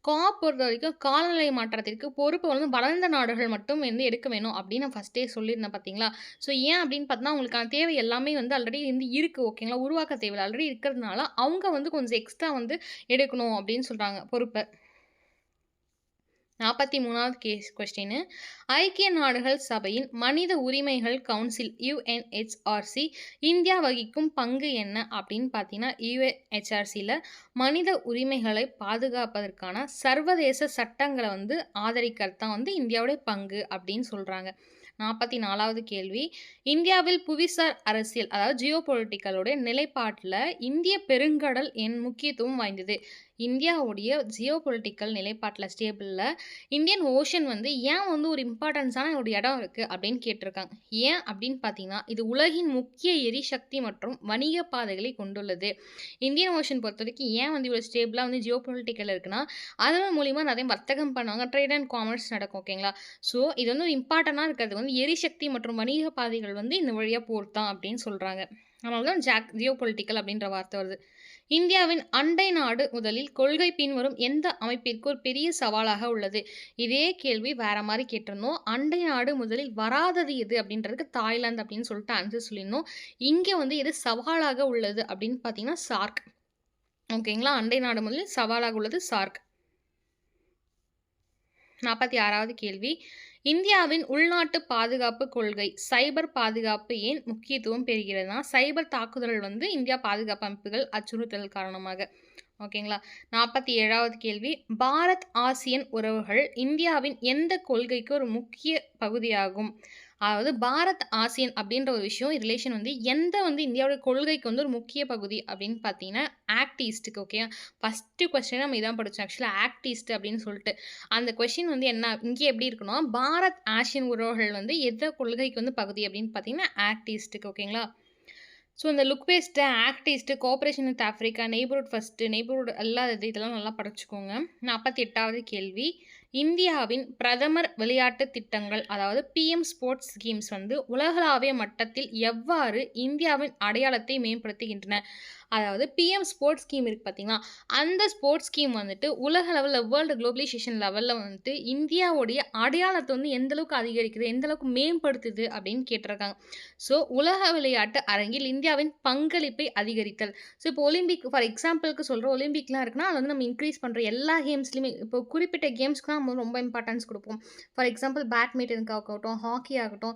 காப் பொறுத்தவரைக்கும் காலநிலை மாற்றத்திற்கு பொறுப்பு வந்து வளர்ந்த நாடுகள் மட்டும் வந்து எடுக்க வேணும் அப்படின்னு நான் ஃபர்ஸ்ட்டே சொல்லியிருந்தேன் பார்த்தீங்களா? ஸோ ஏன் அப்படின்னு பார்த்தோன்னா, அவங்களுக்கான தேவை எல்லாமே வந்து ஆல்ரெடி வந்து இருக்கு ஓகேங்களா? உருவாக்க தேவையில்ல. ஆல்ரெடி இருக்கிறதுனால அவங்க வந்து கொஞ்சம் எக்ஸ்ட்ரா வந்து எடுக்கணும் அப்படின்னு சொல்றாங்க பொறுப்ப. 43வது கொஸ்டின், ஐக்கிய நாடுகள் சபையின் மனித உரிமைகள் கவுன்சில் UNHRC இந்தியா வகிக்கும் பங்கு என்ன அப்படின்னு பார்த்தீங்கன்னா, UNHRCல மனித உரிமைகளை பாதுகாப்பதற்கான சர்வதேச சட்டங்களை வந்து ஆதரிக்கிறது தான் வந்து இந்தியாவுடைய பங்கு அப்படின்னு சொல்றாங்க. 44வது கேள்வி, இந்தியாவில் புவிசார் அரசியல் அதாவது ஜியோ பொலிட்டிக்கலோட நிலைப்பாட்டில் இந்திய பெருங்கடல் என் முக்கியத்துவம் வாய்ந்தது. இந்தியாவுடைய ஜியோ பொலிட்டிக்கல் நிலைப்பாட்டில் ஸ்டேபிளில் இந்தியன் ஓஷன் வந்து ஏன் வந்து ஒரு இம்பார்ட்டன்ஸான ஒரு இடம் இருக்குது அப்படின்னு கேட்டிருக்காங்க. ஏன் அப்படின்னு பார்த்தீங்கன்னா, இது உலகின் முக்கிய எரிசக்தி மற்றும் வணிக பாதைகளை கொண்டுள்ளது. இந்தியன் ஓஷன் பொறுத்த வரைக்கும் ஏன் வந்து இவ்வளோ ஸ்டேபிளாக வந்து ஜியோ பொலிட்டிக்கல் இருக்குன்னா, அதன் மூலிமா நிறைய வர்த்தகம் பண்ணுவாங்க, ட்ரேட் அண்ட் காமர்ஸ் நடக்கும் ஓகேங்களா? ஸோ இது வந்து இம்பார்ட்டண்டாக இருக்கிறது வந்து எரிசக்தி மற்றும் வணிக பாதைகள் வந்து இந்த வழியாக போர்த்தான் அப்படின்னு சொல்கிறாங்க. அதனால தான் ஜியோ பொலிட்டிக்கல் அப்படின்ற வார்த்தை வருது. இந்தியாவின் அண்டை நாடு முதலில் கொள்கை பின்வரும் எந்த அமைப்பிற்கு ஒரு பெரிய சவாலாக உள்ளது? இதே கேள்வி வேற மாதிரி கேட்டிருந்தோம். அண்டை நாடு முதலில் வராதது எது அப்படின்றதுக்கு தாய்லாந்து அப்படின்னு சொல்லிட்டு ஆன்சர் சொல்லியிருந்தோம். இங்கே வந்து எது சவாலாக உள்ளது அப்படின்னு பார்த்தீங்கன்னா சார்க். ஓகேங்களா? அண்டை நாடு முதலில் சவாலாக உள்ளது சார்க். 46வது கேள்வி, இந்தியாவின் உள்நாட்டு பாதுகாப்பு கொள்கை சைபர் பாதுகாப்பு ஏன் முக்கியத்துவம் பெறுகிறதுனா, சைபர் தாக்குதல்கள் வந்து இந்தியா பாதுகாப்பு அமைப்புகள் அச்சுறுத்தல் காரணமாக. ஓகேங்களா? 47வது கேள்வி, பாரத் ஆசியன் உறவுகள் இந்தியாவின் எந்த கொள்கைக்கு ஒரு முக்கிய பகுதியாகும்? அதாவது பாரத் ஆசியன் அப்படின்ற ஒரு விஷயம் ரிலேஷன் வந்து எந்த வந்து இந்தியாவோட கொள்கைக்கு வந்து ஒரு முக்கிய பகுதி அப்படின்னு பார்த்தீங்கன்னா, ஆக்ட் ஈஸ்ட்டுக்கு. ஓகே, ஃபஸ்ட்டு கொஸ்டின் நம்ம இதான் படித்தோம் ஆக்சுவலாக ஆக்ட் ஈஸ்ட் அப்படின்னு சொல்லிட்டு. அந்த கொஸ்டின் வந்து என்ன இங்கே எப்படி இருக்குன்னா, பாரத் ஆசியன் உறவுகள் வந்து எந்த கொள்கைக்கு வந்து பகுதி அப்படின்னு பார்த்தீங்கன்னா ஆக்ட் ஈஸ்ட்டுக்கு. ஓகேங்களா? ஸோ இந்த look east, act east, cooperation with Africa, neighbourhood first, neighbourhood எல்லா இதெல்லாம் நல்லா படிச்சுக்கோங்க. 48வது கேள்வி, இந்தியாவின் பிரதமர் விளையாட்டு திட்டங்கள் அதாவது PM ஸ்போர்ட்ஸ் ஸ்கீம்ஸ் வந்து உலகளாவிய மட்டத்தில் எவ்வாறு இந்தியாவின் அடையாளத்தை மேம்படுத்துகின்றன? அதாவது PM ஸ்போர்ட்ஸ் ஸ்கீம் இருக்குது பார்த்தீங்களா, அந்த ஸ்போர்ட்ஸ் ஸ்கீம் வந்துட்டு உலக லெவலில் வேர்ல்டு குளோபலைசேஷன் லெவலில் வந்துட்டு இந்தியாவுடைய அடையாளத்தை வந்து எந்தளவுக்கு அதிகரிக்குது, எந்தளவுக்கு மேம்படுத்துது அப்படின்னு கேட்டிருக்காங்க. ஸோ உலக விளையாட்டு அரங்கில் இந்தியாவின் பங்களிப்பை அதிகரித்தல். ஸோ இப்போ ஒலிம்பிக் ஃபார் எக்ஸாம்பிளுக்கு சொல்கிறோம், ஒலிம்பிக்லாம் இருக்குன்னா அது வந்து நம்ம இன்க்ரீஸ் பண்ணுறோம் எல்லா கேம்ஸ்லையுமே. இப்போ குறிப்பிட்ட கேம்ஸ்க்கு தான் நம்ம ரொம்ப இம்பார்ட்டன்ஸ் கொடுப்போம். ஃபார் எக்ஸாம்பிள் பேட்மிண்டனுக்கு ஆகட்டும், ஹாக்கி ஆகட்டும்,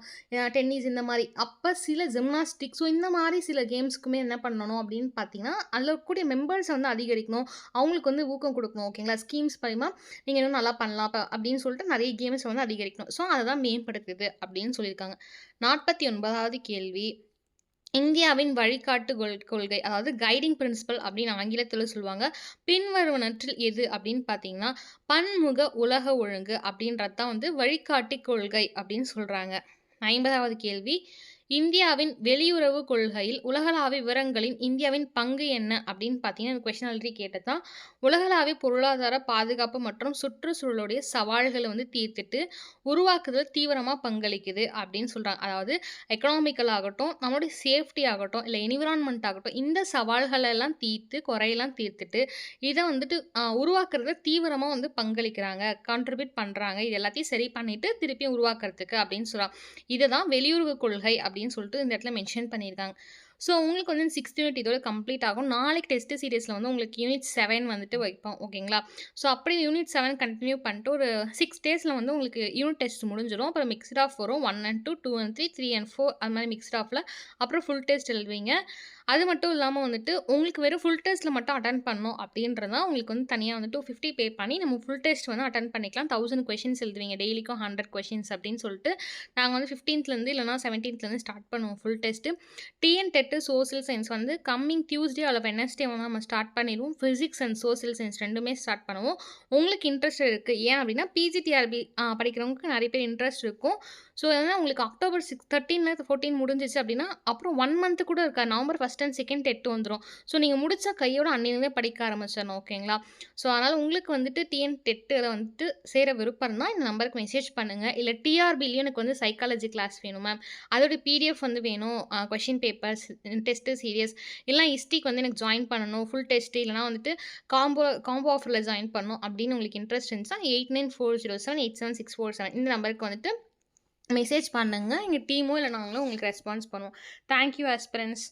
டென்னிஸ் இந்த மாதிரி. அப்போ சில ஜிம்னாஸ்டிக்ஸ், ஸோ இந்த மாதிரி சில கேம்ஸ்க்குமே என்ன பண்ணணும் அப்படின்னு பார்த்தீங்கன்னா, அதில் இருக்கக்கூடிய மெம்பர்ஸை வந்து அதிகரிக்கணும், அவங்களுக்கு வந்து ஊக்கம் கொடுக்கணும். ஓகேங்களா? ஸ்கீம்ஸ் மூலமா நீங்கள் இன்னும் நல்லா பண்ணலாம் அப்படின்னு சொல்லிட்டு நிறைய கேம்ஸ் வந்து அதிகரிக்கணும். ஸோ அதை தான் மேம்படுத்துது அப்படின்னு சொல்லியிருக்காங்க. 49வது கேள்வி, இந்தியாவின் வழிகாட்டு கொள்கை அதாவது கைடிங் பிரின்சிபல் அப்படின்னு ஆங்கிலத்தில் சொல்லுவாங்க, பின்வருவனற்றில் எது அப்படின்னு பார்த்தீங்கன்னா, பன்முக உலக ஒழுங்கு அப்படின்றது தான் வந்து வழிகாட்டி கொள்கை அப்படின்னு சொல்கிறாங்க. 50வது கேள்வி, இந்தியாவின் வெளியுறவு கொள்கையில் உலகளாவிய விவரங்களின் இந்தியாவின் பங்கு என்ன அப்படின்னு பார்த்தீங்கன்னா, கொஸ்டின் ஆல்ரெடி கேட்டது தான். உலகளாவிய பொருளாதார பாதுகாப்பு மற்றும் சுற்றுச்சூழலுடைய சவால்களை வந்து தீர்த்துட்டு உருவாக்குதல் தீவிரமாக பங்களிக்குது அப்படின்னு சொல்கிறாங்க. அதாவது எக்கனாமிக்கல் ஆகட்டும், நம்மளுடைய சேஃப்டி ஆகட்டும், இல்லை என்விரான்மெண்ட் ஆகட்டும், இந்த சவால்களெல்லாம் தீர்த்து குறையெல்லாம் தீர்த்துட்டு இதை வந்துட்டு உருவாக்குறத தீவிரமாக வந்து பங்களிக்கிறாங்க, கான்ட்ரிபியூட் பண்ணுறாங்க. இது எல்லாத்தையும் சரி பண்ணிட்டு திருப்பியும் உருவாக்குறதுக்கு அப்படின்னு சொல்கிறாங்க. இதை தான் வெளியுறவு கொள்கை அப்படின்னு சொல்லிட்டு இந்த இடத்துல மென்ஷன் பண்ணியிருக்காங்க. ஸோ உங்களுக்கு வந்து 6th யூனிட் இதோட கம்ப்ளீட் ஆகும். நாளைக்கு டெஸ்ட் சீரிஸ்ல வந்து உங்களுக்கு யூனிட் 7 வந்துட்டு வைப்போம். ஓகேங்களா? ஸோ அப்படியே யூனிட் 7 கன்டின்யூ பண்ணிட்டு ஒரு 6 டேஸ்ல வந்து உங்களுக்கு யூனிட் டெஸ்ட் முடிஞ்சிரும். அப்புறம் மிக்ஸ்ட் ஆஃப் வரும். 1 and 2, 2 and 3, 3 and 4 அது மாரி மிக்ஸ்ட் ஆஃப்ல அப்புறம் ஃபுல் டெஸ்ட் எழுதுவீங்க. அது மட்டும் இல்லாம வந்துட்டு உங்களுக்கு வெறும் ஃபுல் டெஸ்ட்ல மட்டும் அட்டெண்ட் பண்ணணும் அப்படின்றதா உங்களுக்கு வந்து தனியா வந்து 250 பே பண்ணி நம்ம ஃபுல் டெஸ்ட் வந்து அட்டெண்ட் பண்ணிக்கலாம். 1000 கொஸ்டின்ஸ் எழுதுவீங்க. டெய்லிக்கும் 100 கொஸ்டின்ஸ் அப்படின்னு சொல்லிட்டு நாங்க வந்து 15த்லேருந்து இல்லைனா 17த்லேருந்து ஸ்டார்ட் பண்ணுவோம் full test. TN dead social science வந்து கம்மிங் டியூஸ்டே அல்ல வெட்னஸ்டே வந்து நம்ம ஸ்டார்ட் பண்ணிடுவோம். ஃபிசிக்ஸ் அண்ட் சோசியல் சயின்ஸ் 2மே ஸ்டார்ட் பண்ணுவோம். உங்களுக்கு இன்ட்ரெஸ்ட் இருக்குது ஏன் அப்படின்னா பிஜிடிஆர்பி படிக்கிறவங்களுக்கு நிறைய பேர் இன்ட்ரெஸ்ட் இருக்கும். ஸோ அதனால் உங்களுக்கு அக்டோபர் 13 14 முடிஞ்சிச்சு அப்படின்னா அப்புறம் 1 மந்த் கூட இருக்காது. நவம்பர் 1 and 2 டெட் வந்துடும். ஸோ நீங்கள் முடிச்சா கையோட அன்னிலேருந்தே படிக்க ஆரம்பிச்சிடணும். ஓகேங்களா? ஸோ அதனால் உங்களுக்கு வந்துட்டு டிஎன் டெட்டில் வந்துட்டு சேர விருப்பம் இருந்தால் இந்த நம்பருக்கு மெசேஜ் பண்ணுங்கள். இல்லை டிஆர்பிலையும் எனக்கு வந்து சைக்காலஜி கிளாஸ் வேணும் மேம், அதோட பிடிஎஃப் வந்து வேணும், கொஷின் பேப்பர்ஸ், டெஸ்ட்டு சீரியஸ், இல்லைனா ஹிஸ்ட்ரிக்கு வந்து எனக்கு ஜாயின் பண்ணணும் ஃபுல் டெஸ்ட்டு, இல்லைனா வந்துட்டு காம்போ ஆஃபரில் ஜாயின் பண்ணணும் அப்படின்னு உங்களுக்கு இன்ட்ரெஸ்ட் இருந்துச்சுன்னா 8940787647 இந்த நம்பருக்கு வந்துட்டு மெசேஜ் பண்ணுங்க. எங்கள் டீமோ இல்லை நாங்களும் உங்களுக்கு ரெஸ்பான்ஸ் பண்ணுவோம். தேங்க்யூ ஆஸ்பிரன்ட்ஸ்.